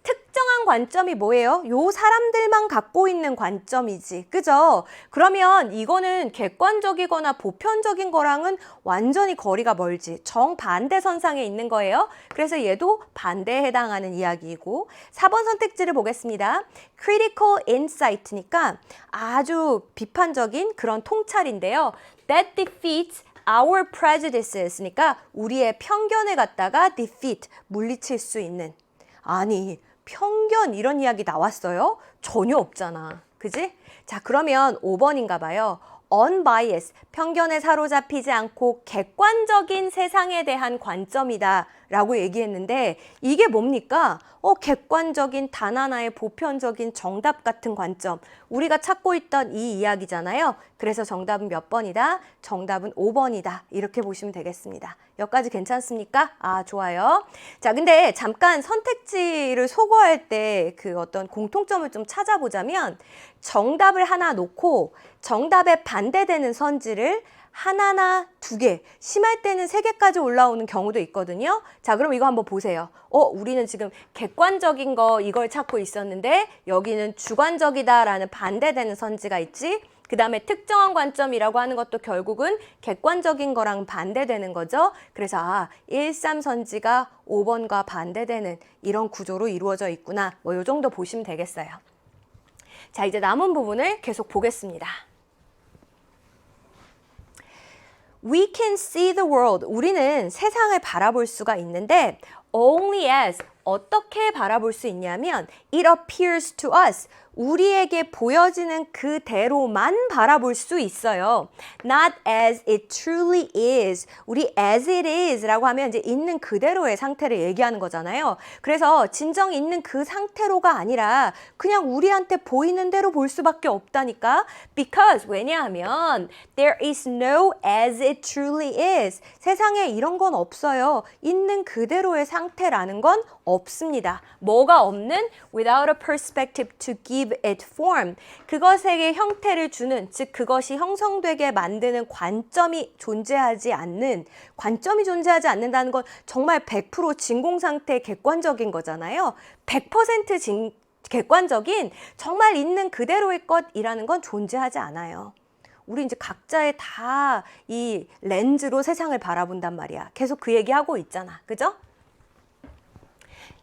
특정한 관점이 뭐예요? 요 사람들만 갖고 있는 관점이지. 그죠? 그러면 이거는 객관적이거나 보편적인 거랑은 완전히 거리가 멀지. 정반대 선상에 있는 거예요. 그래서 얘도 반대에 해당하는 이야기이고 4번 선택지를 보겠습니다. Critical insight니까 아주 비판적인 그런 통찰인데요. That defeats our prejudices니까 우리의 편견을 갖다가 defeat, 물리칠 수 있는. 아니, 편견 이런 이야기 나왔어요? 전혀 없잖아. 그지? 자, 그러면 5번인가 봐요. unbiased, 편견에 사로잡히지 않고 객관적인 세상에 대한 관점이다 라고 얘기했는데 이게 뭡니까? 객관적인 단 하나의 보편적인 정답 같은 관점. 우리가 찾고 있던 이 이야기잖아요. 그래서 정답은 몇 번이다? 정답은 5번이다. 이렇게 보시면 되겠습니다. 여기까지 괜찮습니까? 아, 좋아요. 자, 근데 잠깐 선택지를 소거할 때 그 어떤 공통점을 좀 찾아보자면 정답을 하나 놓고 정답에 반대되는 선지를 하나나 두 개, 심할 때는 세 개까지 올라오는 경우도 있거든요. 자, 그럼 이거 한번 보세요. 우리는 지금 객관적인 거 이걸 찾고 있었는데 여기는 주관적이다라는 반대되는 선지가 있지. 그 다음에 특정한 관점이라고 하는 것도 결국은 객관적인 거랑 반대되는 거죠. 그래서 1, 3 선지가 5번과 반대되는 이런 구조로 이루어져 있구나. 뭐 이 정도 보시면 되겠어요. 자, 이제 남은 부분을 계속 보겠습니다. We can see the world. 우리는 세상을 바라볼 수가 있는데 only as 어떻게 바라볼 수 있냐면 it appears to us. 우리에게 보여지는 그대로만 바라볼 수 있어요. Not as it truly is. 우리 as it is 라고 하면 이제 있는 그대로의 상태를 얘기하는 거잖아요. 그래서 진정 있는 그 상태로가 아니라 그냥 우리한테 보이는 대로 볼 수밖에 없다니까. Because 왜냐하면 there is no as it truly is. 세상에 이런 건 없어요. 있는 그대로의 상태라는 건 없습니다. 뭐가 없는? Without a perspective to give it form. 그것에게 형태를 주는, 즉 그것이 형성되게 만드는 관점이 존재하지 않는다는 건 정말 100% 진공 상태 객관적인 거잖아요. 100% 객관적인 정말 있는 그대로의 것이라는 건 존재하지 않아요. 우리 이제 각자의 다 이 렌즈로 세상을 바라본단 말이야. 계속 그 얘기하고 있잖아. 그죠?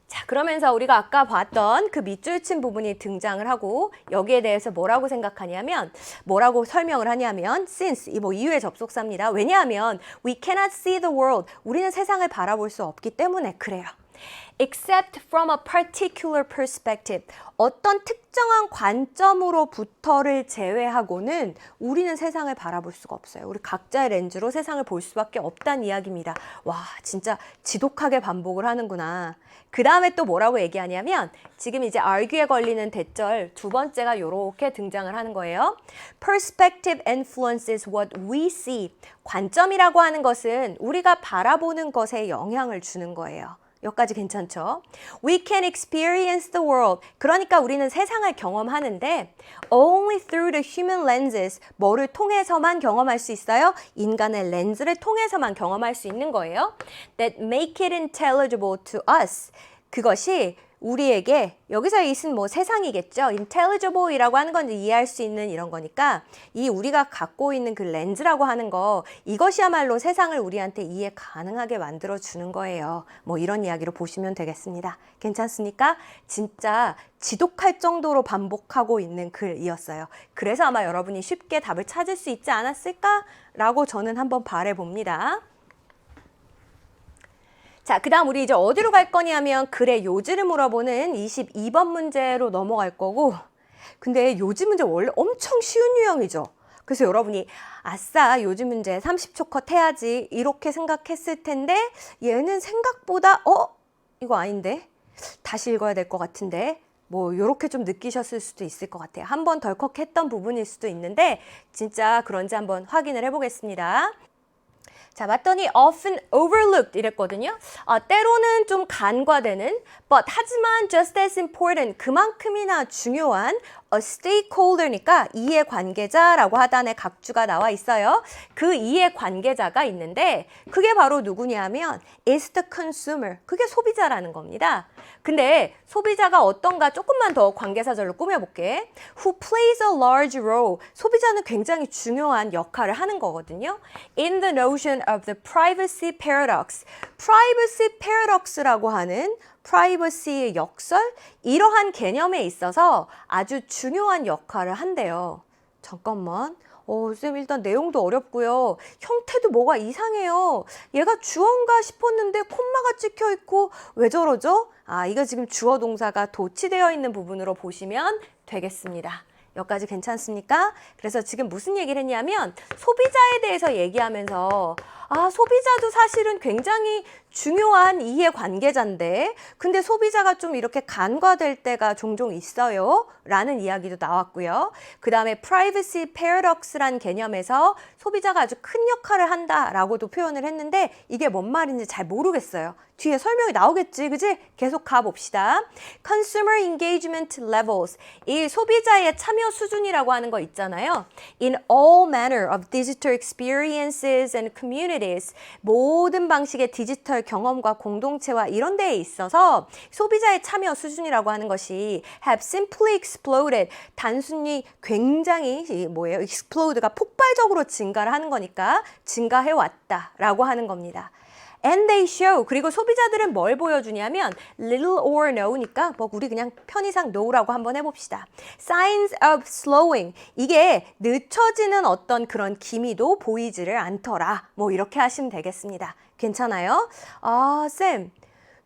자, 그러면서 우리가 아까 봤던 그 밑줄 친 부분이 등장을 하고 여기에 대해서 뭐라고 생각하냐면 뭐라고 설명을 하냐면 since 뭐 이유의 접속사입니다. 왜냐하면 we cannot see the world. 우리는 세상을 바라볼 수 없기 때문에 그래요. Except from a particular perspective. 어떤 특정한 관점으로부터를 제외하고는 우리는 세상을 바라볼 수가 없어요. 우리 각자의 렌즈로 세상을 볼 수밖에 없다는 이야기입니다. 와, 진짜 지독하게 반복을 하는구나. 그 다음에 또 뭐라고 얘기하냐면 지금 이제 argue에 걸리는 대절 두 번째가 이렇게 등장을 하는 거예요. Perspective influences what we see. 관점이라고 하는 것은 우리가 바라보는 것에 영향을 주는 거예요. 여기까지 괜찮죠? We can experience the world. 그러니까 우리는 세상을 경험하는데 only through the human lenses. 뭐를 통해서만 경험할 수 있어요? 인간의 렌즈를 통해서만 경험할 수 있는 거예요. That make it intelligible to us. 그것이 우리에게 여기서 있은 뭐 세상이겠죠. intelligible이라고 하는 건 이해할 수 있는 이런 거니까 이 우리가 갖고 있는 그 렌즈라고 하는 거 이것이야말로 세상을 우리한테 이해 가능하게 만들어 주는 거예요. 뭐 이런 이야기로 보시면 되겠습니다. 괜찮습니까? 진짜 지독할 정도로 반복하고 있는 글이었어요. 그래서 아마 여러분이 쉽게 답을 찾을 수 있지 않았을까라고 저는 한번 바라봅니다. 자, 그 다음 우리 이제 어디로 갈 거냐면 글의 요지를 물어보는 22번 문제로 넘어갈 거고, 근데 요지 문제 원래 엄청 쉬운 유형이죠. 그래서 여러분이 아싸 요지 문제 30초 컷 해야지 이렇게 생각했을 텐데 얘는 생각보다 이거 아닌데 다시 읽어야 될 것 같은데 뭐 이렇게 좀 느끼셨을 수도 있을 것 같아요. 한 번 덜컥했던 부분일 수도 있는데 진짜 그런지 한번 확인을 해보겠습니다. 자, 봤더니 often overlooked 이랬거든요. 때로는 좀 간과되는, but 하지만 just as important, 그만큼이나 중요한 a stakeholder니까 이해관계자라고 하단에 각주가 나와 있어요. 그 이해관계자가 있는데 그게 바로 누구냐면 is the consumer, 그게 소비자라는 겁니다. 근데 소비자가 어떤가 조금만 더 관계사절로 꾸며볼게. Who plays a large role, 소비자는 굉장히 중요한 역할을 하는 거거든요. In the notion of the privacy paradox, privacy paradox라고 하는 프라이버시의 역설? 이러한 개념에 있어서 아주 중요한 역할을 한대요. 잠깐만. 쌤 일단 내용도 어렵고요. 형태도 뭐가 이상해요. 얘가 주어인가 싶었는데 콤마가 찍혀 있고 왜 저러죠? 이거 지금 주어 동사가 도치되어 있는 부분으로 보시면 되겠습니다. 여기까지 괜찮습니까? 그래서 지금 무슨 얘기를 했냐면 소비자에 대해서 얘기하면서 소비자도 사실은 굉장히 중요한 이해관계자인데 근데 소비자가 좀 이렇게 간과될 때가 종종 있어요 라는 이야기도 나왔고요. 그 다음에 privacy paradox란 개념에서 소비자가 아주 큰 역할을 한다라고도 표현을 했는데 이게 뭔 말인지 잘 모르겠어요. 뒤에 설명이 나오겠지, 그지? 계속 가봅시다. Consumer engagement levels, 이 소비자의 참여 수준이라고 하는 거 있잖아요. In all manner of digital experiences and communities, 모든 방식의 디지털 경험과 공동체와 이런 데에 있어서 소비자의 참여 수준이라고 하는 것이 have simply exploded, 단순히 굉장히 explode가 폭발적으로 증가를 하는 거니까 증가해왔다라고 하는 겁니다. And they show, 그리고 소비자들은 뭘 보여주냐면 little or no니까 우리 그냥 편의상 no라고 한번 해봅시다. Signs of slowing, 이게 늦춰지는 어떤 그런 기미도 보이지를 않더라. 이렇게 하시면 되겠습니다. 괜찮아요? 쌤,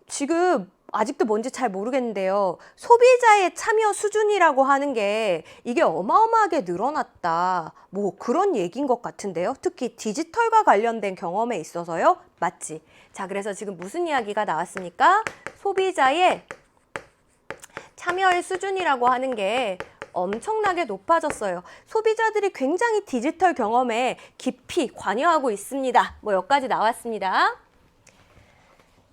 지금 아직도 뭔지 잘 모르겠는데요. 소비자의 참여 수준이라고 하는 게 이게 어마어마하게 늘어났다. 그런 얘기인 것 같은데요. 특히 디지털과 관련된 경험에 있어서요. 맞지? 자, 그래서 지금 무슨 이야기가 나왔습니까? 소비자의 참여의 수준이라고 하는 게 엄청나게 높아졌어요. 소비자들이 굉장히 디지털 경험에 깊이 관여하고 있습니다. 여기까지 나왔습니다.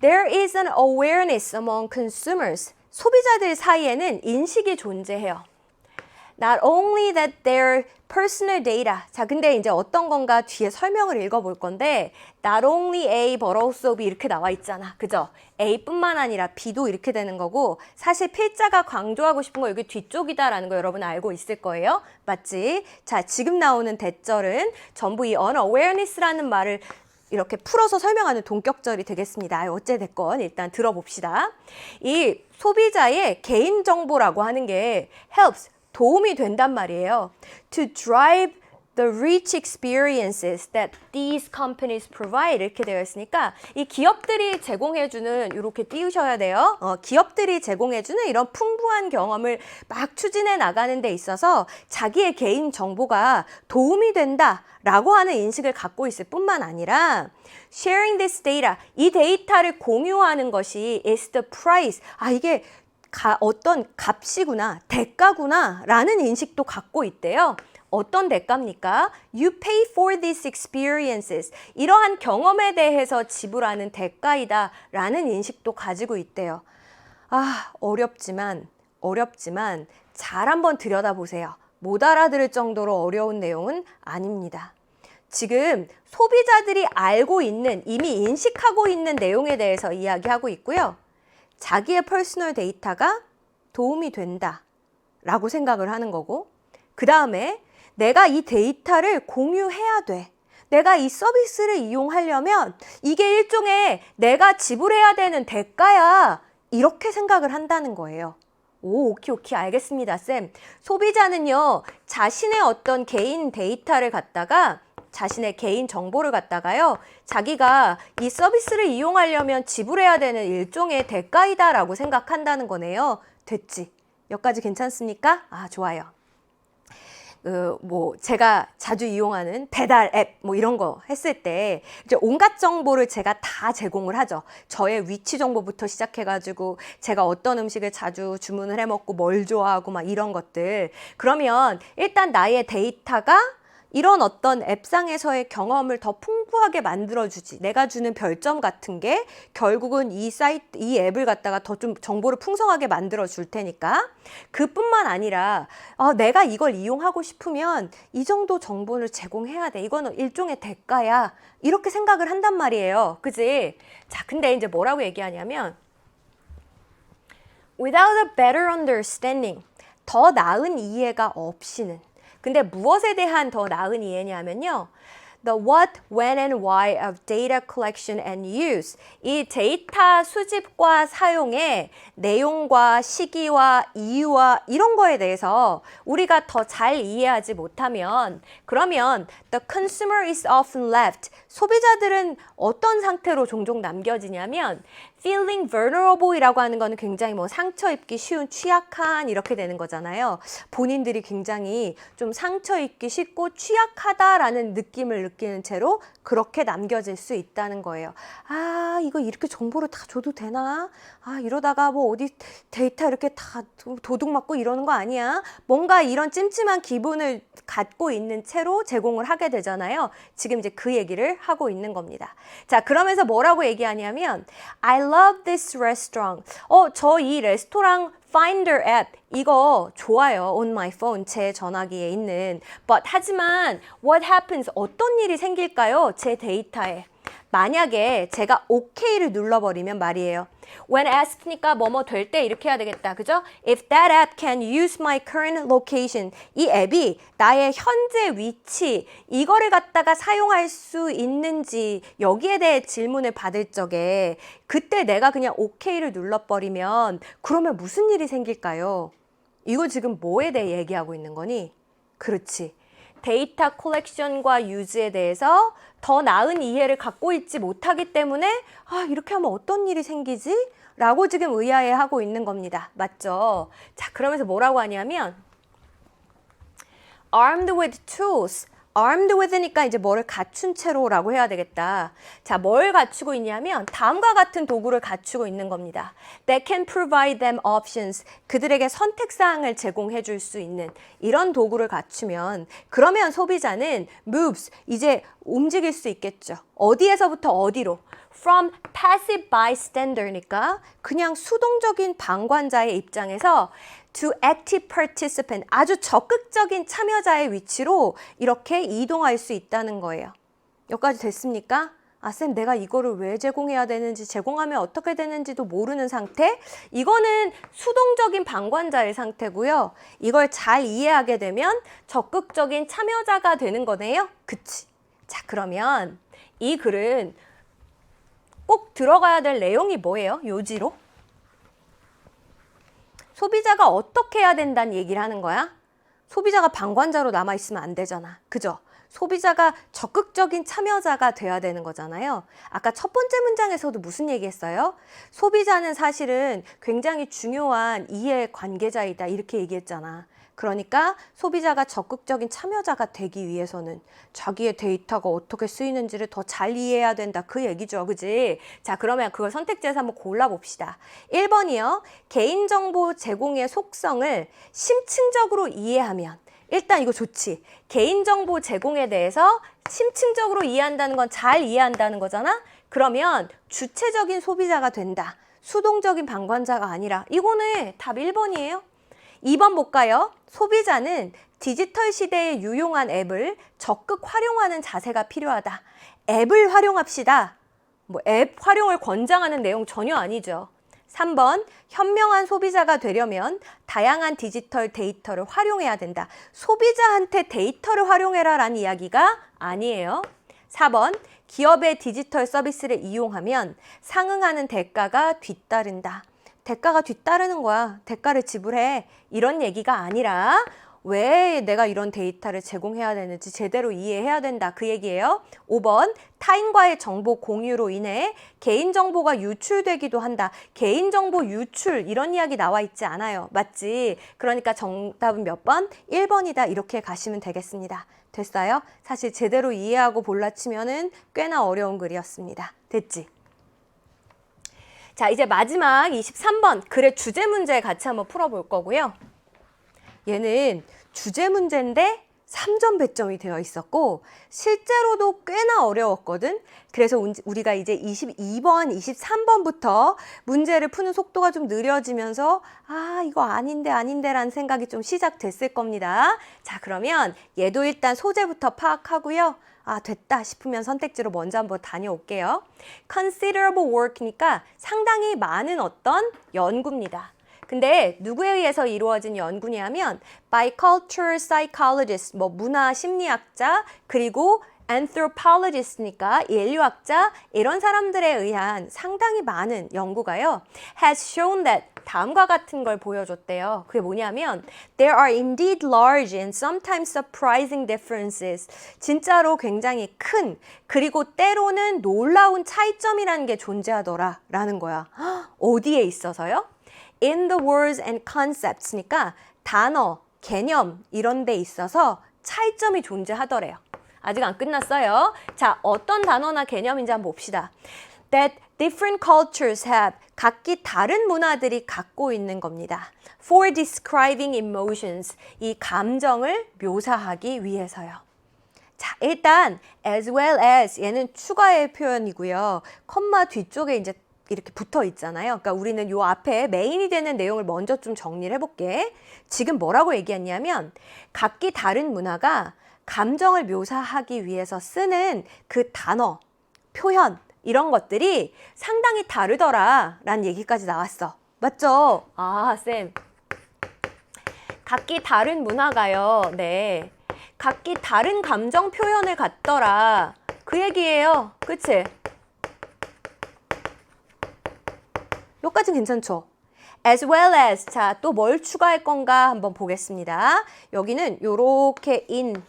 There is an awareness among consumers. 소비자들 사이에는 인식이 존재해요. Not only that their personal data. 자, 근데 이제 어떤 건가 뒤에 설명을 읽어볼 건데 not only A but also B 이렇게 나와 있잖아. 그죠? A뿐만 아니라 B도 이렇게 되는 거고 사실 필자가 강조하고 싶은 거 여기 뒤쪽이다라는 거 여러분 알고 있을 거예요. 맞지? 자, 지금 나오는 대절은 전부 이 unawareness라는 말을 이렇게 풀어서 설명하는 동격절이 되겠습니다. 어찌됐건 일단 들어봅시다. 이 소비자의 개인정보라고 하는 게 helps, 도움이 된단 말이에요. To drive the rich experiences that these companies provide 이렇게 되어 있으니까 이 기업들이 제공해주는 이렇게 띄우셔야 돼요. 기업들이 제공해주는 이런 풍부한 경험을 막 추진해 나가는 데 있어서 자기의 개인 정보가 도움이 된다라고 하는 인식을 갖고 있을 뿐만 아니라 sharing this data, 이 데이터를 공유하는 것이 is the price, 이게 어떤 값이구나, 대가구나 라는 인식도 갖고 있대요. 어떤 대가입니까? You pay for these experiences. 이러한 경험에 대해서 지불하는 대가이다 라는 인식도 가지고 있대요. 어렵지만 잘 한번 들여다보세요. 못 알아들을 정도로 어려운 내용은 아닙니다. 지금 소비자들이 알고 있는, 이미 인식하고 있는 내용에 대해서 이야기하고 있고요. 자기의 퍼스널 데이터가 도움이 된다 라고 생각을 하는 거고, 그 다음에 내가 이 데이터를 공유해야 돼. 내가 이 서비스를 이용하려면 이게 일종의 내가 지불해야 되는 대가야. 이렇게 생각을 한다는 거예요. 오케이, 알겠습니다, 쌤. 소비자는요, 자신의 어떤 개인 데이터를 갖다가, 자신의 개인 정보를 갖다가요, 자기가 이 서비스를 이용하려면 지불해야 되는 일종의 대가이다라고 생각한다는 거네요. 됐지? 여기까지 괜찮습니까? 좋아요. 제가 자주 이용하는 배달 앱 이런 거 했을 때 이제 온갖 정보를 제가 다 제공을 하죠. 저의 위치 정보부터 시작해가지고 제가 어떤 음식을 자주 주문을 해 먹고 뭘 좋아하고 막 이런 것들. 그러면 일단 나의 데이터가 이런 어떤 앱상에서의 경험을 더 풍부하게 만들어주지. 내가 주는 별점 같은 게 결국은 이 앱을 갖다가 더 좀 정보를 풍성하게 만들어 줄 테니까. 그뿐만 아니라 내가 이걸 이용하고 싶으면 이 정도 정보를 제공해야 돼. 이거는 일종의 대가야. 이렇게 생각을 한단 말이에요. 그지? 자, 근데 이제 뭐라고 얘기하냐면 without a better understanding, 더 나은 이해가 없이는. 근데 무엇에 대한 더 나은 이해냐면요. The what, when, and why of data collection and use. 이 데이터 수집과 사용의 내용과 시기와 이유와 이런 거에 대해서 우리가 더 잘 이해하지 못하면 그러면 the consumer is often left. 소비자들은 어떤 상태로 종종 남겨지냐면 feeling vulnerable 이라고 하는 거는 굉장히 상처 입기 쉬운 취약한 이렇게 되는 거잖아요. 본인들이 굉장히 좀 상처 입기 쉽고 취약하다라는 느낌을 느끼는 채로 그렇게 남겨질 수 있다는 거예요. 이거 이렇게 정보를 다 줘도 되나? 이러다가 어디 데이터 이렇게 다 도둑 맞고 이러는 거 아니야? 뭔가 이런 찜찜한 기분을 갖고 있는 채로 제공을 하게 되잖아요. 지금 이제 그 얘기를 하고 있는 겁니다. 자, 그러면서 뭐라고 얘기하냐면 I love this restaurant. 저 이 레스토랑 Finder 앱 이거 좋아요. On my phone, 제 전화기에 있는. But 하지만 what happens? 어떤 일이 생길까요? 제 데이터에. 만약에 제가 OK를 눌러버리면 말이에요. When asked니까 뭐뭐 될 때 이렇게 해야 되겠다. 그죠? If that app can use my current location. 이 앱이 나의 현재 위치 이거를 갖다가 사용할 수 있는지 여기에 대해 질문을 받을 적에 그때 내가 그냥 OK를 눌러버리면 그러면 무슨 일이 생길까요? 이거 지금 뭐에 대해 얘기하고 있는 거니? 그렇지. 데이터 컬렉션과 유즈에 대해서 더 나은 이해를 갖고 있지 못하기 때문에 이렇게 하면 어떤 일이 생기지? 라고 지금 의아해하고 있는 겁니다. 맞죠? 자, 그러면서 뭐라고 하냐면 armed with tools. armed with니까 이제 뭐를 갖춘 채로라고 해야 되겠다. 자, 뭘 갖추고 있냐면 다음과 같은 도구를 갖추고 있는 겁니다. That can provide them options. 그들에게 선택사항을 제공해 줄 수 있는 이런 도구를 갖추면 그러면 소비자는 moves, 이제 움직일 수 있겠죠. 어디에서부터 어디로? From passive bystander니까 그냥 수동적인 방관자의 입장에서 to active participant, 아주 적극적인 참여자의 위치로 이렇게 이동할 수 있다는 거예요. 여기까지 됐습니까? 쌤, 내가 이거를 왜 제공해야 되는지, 제공하면 어떻게 되는지도 모르는 상태? 이거는 수동적인 방관자의 상태고요. 이걸 잘 이해하게 되면 적극적인 참여자가 되는 거네요. 그치? 자, 그러면 이 글은 꼭 들어가야 될 내용이 뭐예요? 요지로? 소비자가 어떻게 해야 된다는 얘기를 하는 거야? 소비자가 방관자로 남아있으면 안 되잖아. 그죠? 소비자가 적극적인 참여자가 돼야 되는 거잖아요. 아까 첫 번째 문장에서도 무슨 얘기했어요? 소비자는 사실은 굉장히 중요한 이해 관계자이다. 이렇게 얘기했잖아. 그러니까 소비자가 적극적인 참여자가 되기 위해서는 자기의 데이터가 어떻게 쓰이는지를 더 잘 이해해야 된다. 그 얘기죠. 그지? 자, 그러면 그걸 선택지에서 한번 골라봅시다. 1번이요. 개인정보 제공의 속성을 심층적으로 이해하면 일단 이거 좋지. 개인정보 제공에 대해서 심층적으로 이해한다는 건 잘 이해한다는 거잖아? 그러면 주체적인 소비자가 된다. 수동적인 방관자가 아니라. 이거는 답 1번이에요. 2번 볼까요? 소비자는 디지털 시대에 유용한 앱을 적극 활용하는 자세가 필요하다. 앱을 활용합시다. 뭐 앱 활용을 권장하는 내용 전혀 아니죠. 3번, 현명한 소비자가 되려면 다양한 디지털 데이터를 활용해야 된다. 소비자한테 데이터를 활용해라 라는 이야기가 아니에요. 4번, 기업의 디지털 서비스를 이용하면 상응하는 대가가 뒤따른다. 대가가 뒤따르는 거야. 대가를 지불해. 이런 얘기가 아니라 왜 내가 이런 데이터를 제공해야 되는지 제대로 이해해야 된다. 그 얘기예요. 5번, 타인과의 정보 공유로 인해 개인정보가 유출되기도 한다. 개인정보 유출 이런 이야기 나와 있지 않아요. 맞지? 그러니까 정답은 몇 번? 1번이다. 이렇게 가시면 되겠습니다. 됐어요? 사실 제대로 이해하고 볼라치면은 꽤나 어려운 글이었습니다. 됐지? 자, 이제 마지막 23번 글의 주제 문제 같이 한번 풀어볼 거고요. 얘는 주제 문제인데 3점 배점이 되어 있었고 실제로도 꽤나 어려웠거든. 그래서 우리가 이제 22번, 23번부터 문제를 푸는 속도가 좀 느려지면서 아, 이거 아닌데 라는 생각이 좀 시작됐을 겁니다. 자, 그러면 얘도 일단 소재부터 파악하고요. 아, 됐다 싶으면 선택지로 먼저 한번 다녀올게요. Considerable work니까 상당히 많은 어떤 연구입니다. 근데 누구에 의해서 이루어진 연구냐면 by cultural psychologists, 뭐 문화 심리학자, 그리고 anthropologist니까 인류학자 이런 사람들에 의한 상당히 많은 연구가요. has shown that 다음과 같은 걸 보여줬대요. 그게 뭐냐면 there are indeed large and sometimes surprising differences. 진짜로 굉장히 큰 그리고 때로는 놀라운 차이점이라는 게 존재하더라 라는 거야. 어디에 있어서요? In the words and concepts니까 단어, 개념 이런 데 있어서 차이점이 존재하더래요. 아직 안 끝났어요. 자, 어떤 단어나 개념인지 한번 봅시다. That different cultures have 각기 다른 문화들이 갖고 있는 겁니다. For describing emotions 이 감정을 묘사하기 위해서요. 자, 일단 as well as 얘는 추가의 표현이고요. 컴마 뒤쪽에 이제 이렇게 붙어 있잖아요. 그러니까 우리는 요 앞에 메인이 되는 내용을 먼저 좀 정리를 해볼게. 지금 뭐라고 얘기했냐면 각기 다른 문화가 감정을 묘사하기 위해서 쓰는 그 단어, 표현 이런 것들이 상당히 다르더라 라는 얘기까지 나왔어. 맞죠? 아, 쌤. 각기 다른 문화가요. 네. 각기 다른 감정 표현을 갖더라. 그 얘기예요. 그치? 여기까지는 괜찮죠? As well as 자, 또 뭘 추가할 건가 한번 보겠습니다. 여기는 요렇게 in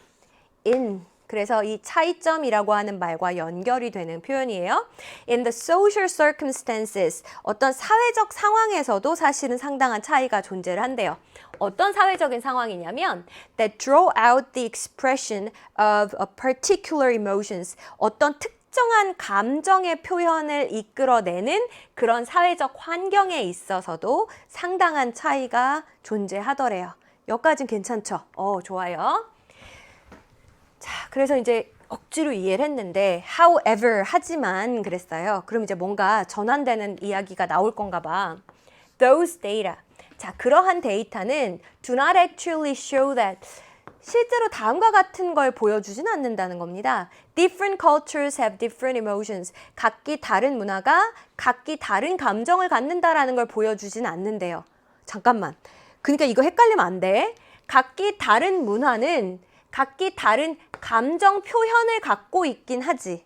그래서 이 차이점이라고 하는 말과 연결이 되는 표현이에요. In the social circumstances 어떤 사회적 상황에서도 사실은 상당한 차이가 존재를 한대요. 어떤 사회적인 상황이냐면 that draw out the expression of a particular emotions 어떤 특정한 감정의 표현을 이끌어내는 그런 사회적 환경에 있어서도 상당한 차이가 존재하더래요. 여기까지는 괜찮죠? 좋아요. 자, 그래서 이제 억지로 이해를 했는데 however 하지만 그랬어요. 그럼 이제 뭔가 전환되는 이야기가 나올 건가 봐. Those data. 자, 그러한 데이터는 do not actually show that 실제로 다음과 같은 걸 보여주진 않는다는 겁니다. Different cultures have different emotions. 각기 다른 문화가 각기 다른 감정을 갖는다라는 걸 보여주진 않는데요. 잠깐만. 그러니까 이거 헷갈리면 안 돼. 각기 다른 문화는 각기 다른 감정 표현을 갖고 있긴 하지.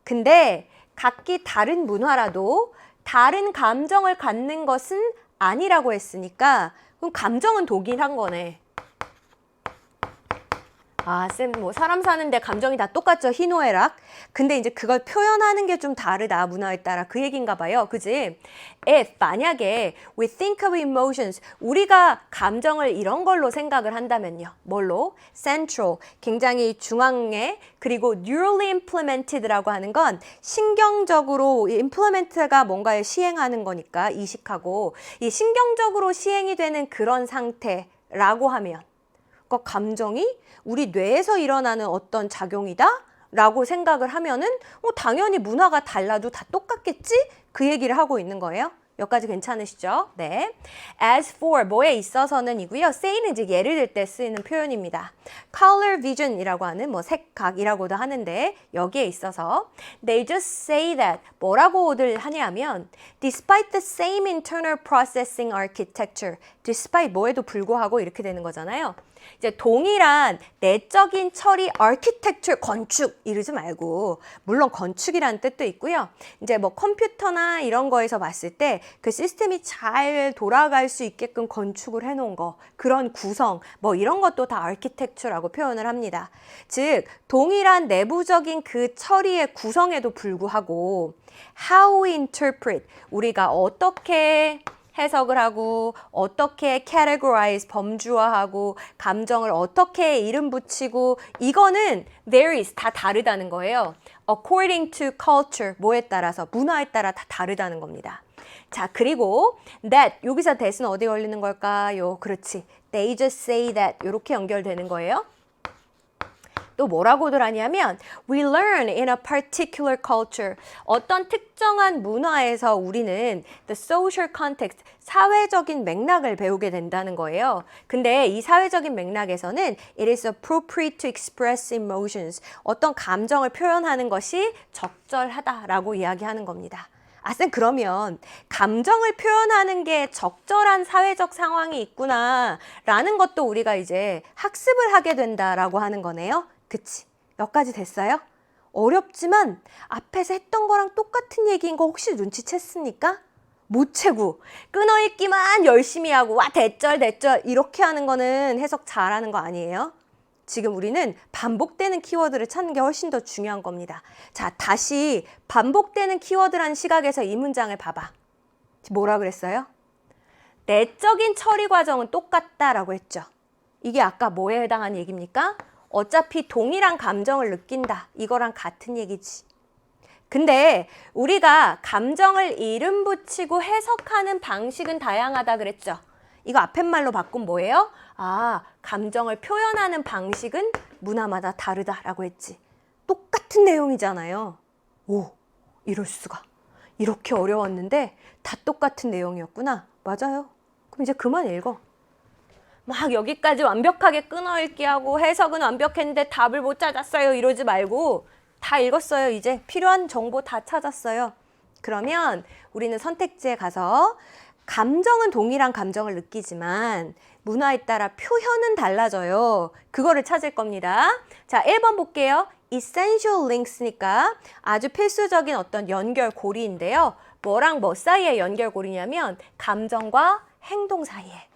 근데 각기 다른 문화라도 다른 감정을 갖는 것은 아니라고 했으니까 그럼 감정은 동일한 거네. 아, 쌤, 뭐 사람 사는데 감정이 다 똑같죠. 희노애락. 근데 이제 그걸 표현하는 게 좀 다르다. 문화에 따라 그 얘기인가 봐요. 그지? If 만약에 we think of emotions 우리가 감정을 이런 걸로 생각을 한다면요. 뭘로? Central 굉장히 중앙에 그리고 neurally implemented라고 하는 건 신경적으로 implement가 뭔가를 시행하는 거니까 이식하고 이 신경적으로 시행이 되는 그런 상태라고 하면 인식과 감정이 우리 뇌에서 일어나는 어떤 작용이다? 라고 생각을 하면은 당연히 문화가 달라도 다 똑같겠지? 그 얘기를 하고 있는 거예요. 여기까지 괜찮으시죠? 네. As for 뭐에 있어서는 이고요. say는 이제 예를 들 때 쓰이는 표현입니다. color vision이라고 하는 색각이라고도 하는데 여기에 있어서 they just say that 뭐라고들 하냐면 despite the same internal processing architecture despite 뭐에도 불구하고 이렇게 되는 거잖아요. 이제 동일한 내적인 처리 architecture 건축 이러지 말고 물론 건축이라는 뜻도 있고요. 이제 컴퓨터나 이런 거에서 봤을 때 그 시스템이 잘 돌아갈 수 있게끔 건축을 해놓은 거 그런 구성 이런 것도 다 architecture라고 표현을 합니다. 즉 동일한 내부적인 그 처리의 구성에도 불구하고 how we interpret 우리가 어떻게 해석을 하고 어떻게 categorize 범주화하고 감정을 어떻게 이름 붙이고 이거는 varies 다 다르다는 거예요. according to culture 뭐에 따라서 문화에 따라 다 다르다는 겁니다. 자 그리고 that 여기서 that은 어디 걸리는 걸까요? 그렇지. They just say that 이렇게 연결되는 거예요. 또 뭐라고들 하냐면 we learn in a particular culture 어떤 특정한 문화에서 우리는 the social context 사회적인 맥락을 배우게 된다는 거예요. 근데 이 사회적인 맥락에서는 it is appropriate to express emotions 어떤 감정을 표현하는 것이 적절하다라고 이야기하는 겁니다. 쌤 그러면 감정을 표현하는 게 적절한 사회적 상황이 있구나 라는 것도 우리가 이제 학습을 하게 된다라고 하는 거네요. 그치? 여기까지 됐어요? 어렵지만 앞에서 했던 거랑 똑같은 얘기인 거 혹시 눈치챘습니까? 못 채고 끊어읽기만 열심히 하고 와 대쩔 이렇게 하는 거는 해석 잘하는 거 아니에요? 지금 우리는 반복되는 키워드를 찾는 게 훨씬 더 중요한 겁니다. 자, 다시 반복되는 키워드라는 시각에서 이 문장을 봐봐. 뭐라 그랬어요? 내적인 처리 과정은 똑같다라고 했죠. 이게 아까 뭐에 해당한 얘기입니까? 어차피 동일한 감정을 느낀다. 이거랑 같은 얘기지. 근데 우리가 감정을 이름 붙이고 해석하는 방식은 다양하다 그랬죠. 이거 앞에 말로 바꾼 뭐예요? 감정을 표현하는 방식은 문화마다 다르다라고 했지. 똑같은 내용이잖아요. 오, 이럴 수가. 이렇게 어려웠는데 다 똑같은 내용이었구나. 맞아요. 그럼 이제 그만 읽어. 막 여기까지 완벽하게 끊어읽기하고 해석은 완벽했는데 답을 못 찾았어요. 이러지 말고 다 읽었어요. 이제 필요한 정보 다 찾았어요. 그러면 우리는 선택지에 가서 감정은 동일한 감정을 느끼지만 문화에 따라 표현은 달라져요. 그거를 찾을 겁니다. 자, 1번 볼게요. essential links니까 아주 필수적인 어떤 연결고리인데요. 뭐랑 뭐 사이의 연결고리냐면 감정과 행동 사이에.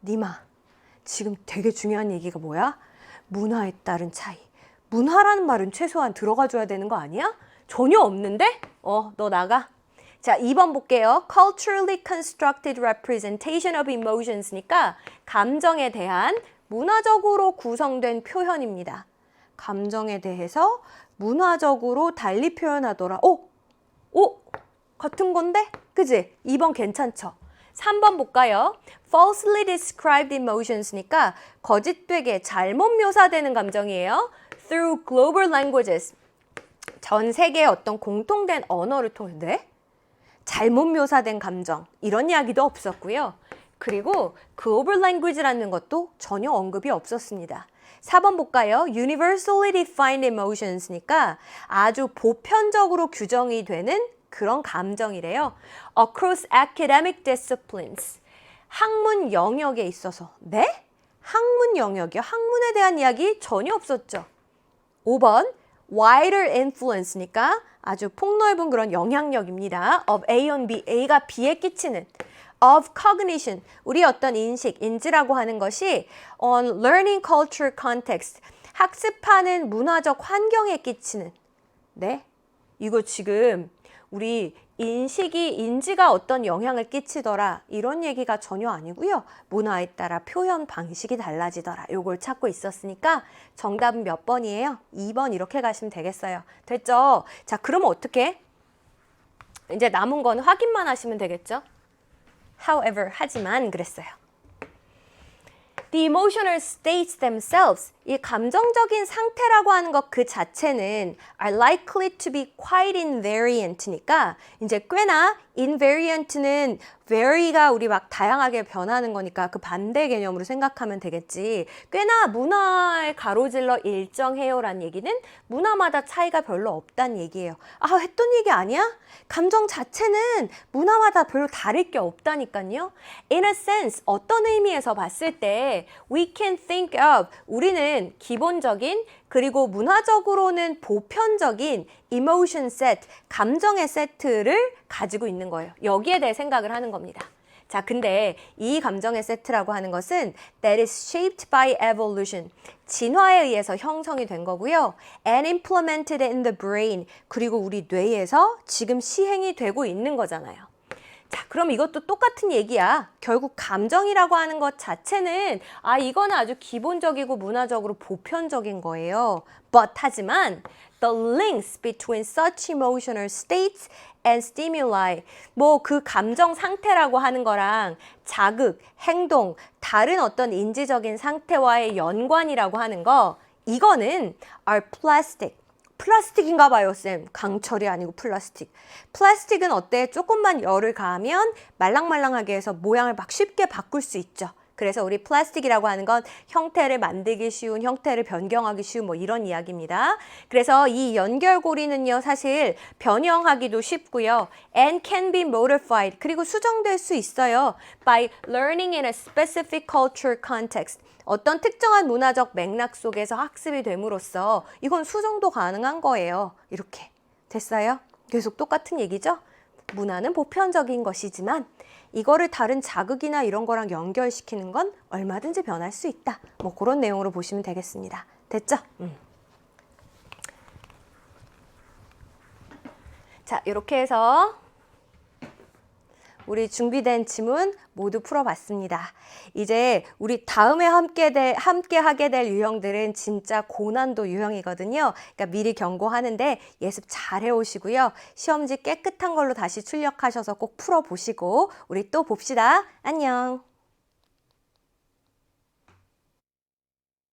니마, 지금 되게 중요한 얘기가 뭐야? 문화에 따른 차이. 문화라는 말은 최소한 들어가 줘야 되는 거 아니야? 전혀 없는데? 너 나가. 자, 2번 볼게요. culturally constructed representation of emotions니까 감정에 대한 문화적으로 구성된 표현입니다. 감정에 대해서 문화적으로 달리 표현하더라. 같은 건데? 그지? 2번 괜찮죠? 3번 볼까요? falsely described emotions니까 거짓되게 잘못 묘사되는 감정이에요. through global languages. 전 세계의 어떤 공통된 언어를 통해. 네? 잘못 묘사된 감정. 이런 이야기도 없었고요. 그리고 global language라는 것도 전혀 언급이 없었습니다. 4번 볼까요? universally defined emotions니까 아주 보편적으로 규정이 되는 그런 감정이래요. across academic disciplines. 학문 영역에 있어서. 네? 학문 영역이요? 학문에 대한 이야기 전혀 없었죠. 5번 wider influence니까 아주 폭넓은 그런 영향력입니다. of A on B, A가 B에 끼치는 of cognition, 우리 어떤 인지라고 하는 것이 on learning culture context, 학습하는 문화적 환경에 끼치는. 네? 이거 지금 우리 인지가 어떤 영향을 끼치더라 이런 얘기가 전혀 아니고요. 문화에 따라 표현 방식이 달라지더라. 요걸 찾고 있었으니까 정답은 몇 번이에요? 2번 이렇게 가시면 되겠어요. 됐죠? 자, 그러면 어떻게? 이제 남은 건 확인만 하시면 되겠죠? However, 하지만 그랬어요. The emotional states themselves, 이 감정적인 상태라고 하는 것 그 자체는 are likely to be quite invariant니까 이제 꽤나 invariant는 vary가 우리 막 다양하게 변하는 거니까 그 반대 개념으로 생각하면 되겠지. 꽤나 문화에 가로질러 일정해요란 얘기는 문화마다 차이가 별로 없다는 얘기예요. 아, 했던 얘기 아니야? 감정 자체는 문화마다 별로 다를 게 없다니까요. In a sense, 어떤 의미에서 봤을 때 we can think of, 우리는 기본적인 그리고 문화적으로는 보편적인 emotion set, 감정의 세트를 가지고 있는 거예요. 여기에 대해 생각을 하는 겁니다. 자, 근데 이 감정의 세트라고 하는 것은 that is shaped by evolution, 진화에 의해서 형성이 된 거고요. and implemented in the brain, 그리고 우리 뇌에서 지금 시행이 되고 있는 거잖아요. 자, 그럼 이것도 똑같은 얘기야. 결국 감정이라고 하는 것 자체는 이거는 아주 기본적이고 문화적으로 보편적인 거예요. But 하지만 the links between such emotional states and stimuli, 뭐 그 감정 상태라고 하는 거랑 자극, 행동, 다른 어떤 인지적인 상태와의 연관이라고 하는 거, 이거는 are plastic. 플라스틱인가 봐요, 쌤. 강철이 아니고 플라스틱. 플라스틱은 어때? 조금만 열을 가하면 말랑말랑하게 해서 모양을 막 쉽게 바꿀 수 있죠. 그래서 우리 플라스틱이라고 하는 건 형태를 만들기 쉬운, 형태를 변경하기 쉬운 뭐 이런 이야기입니다. 그래서 이 연결고리는요, 사실 변형하기도 쉽고요. and can be modified, 그리고 수정될 수 있어요. by learning in a specific culture context. 어떤 특정한 문화적 맥락 속에서 학습이 됨으로써 이건 수정도 가능한 거예요. 이렇게 됐어요? 계속 똑같은 얘기죠? 문화는 보편적인 것이지만 이거를 다른 자극이나 이런 거랑 연결시키는 건 얼마든지 변할 수 있다. 뭐 그런 내용으로 보시면 되겠습니다. 됐죠? 자, 이렇게 해서 우리 준비된 지문 모두 풀어봤습니다. 이제 우리 다음에 함께 하게 될 유형들은 진짜 고난도 유형이거든요. 그러니까 미리 경고하는데 예습 잘 해오시고요. 시험지 깨끗한 걸로 다시 출력하셔서 꼭 풀어보시고 우리 또 봅시다. 안녕.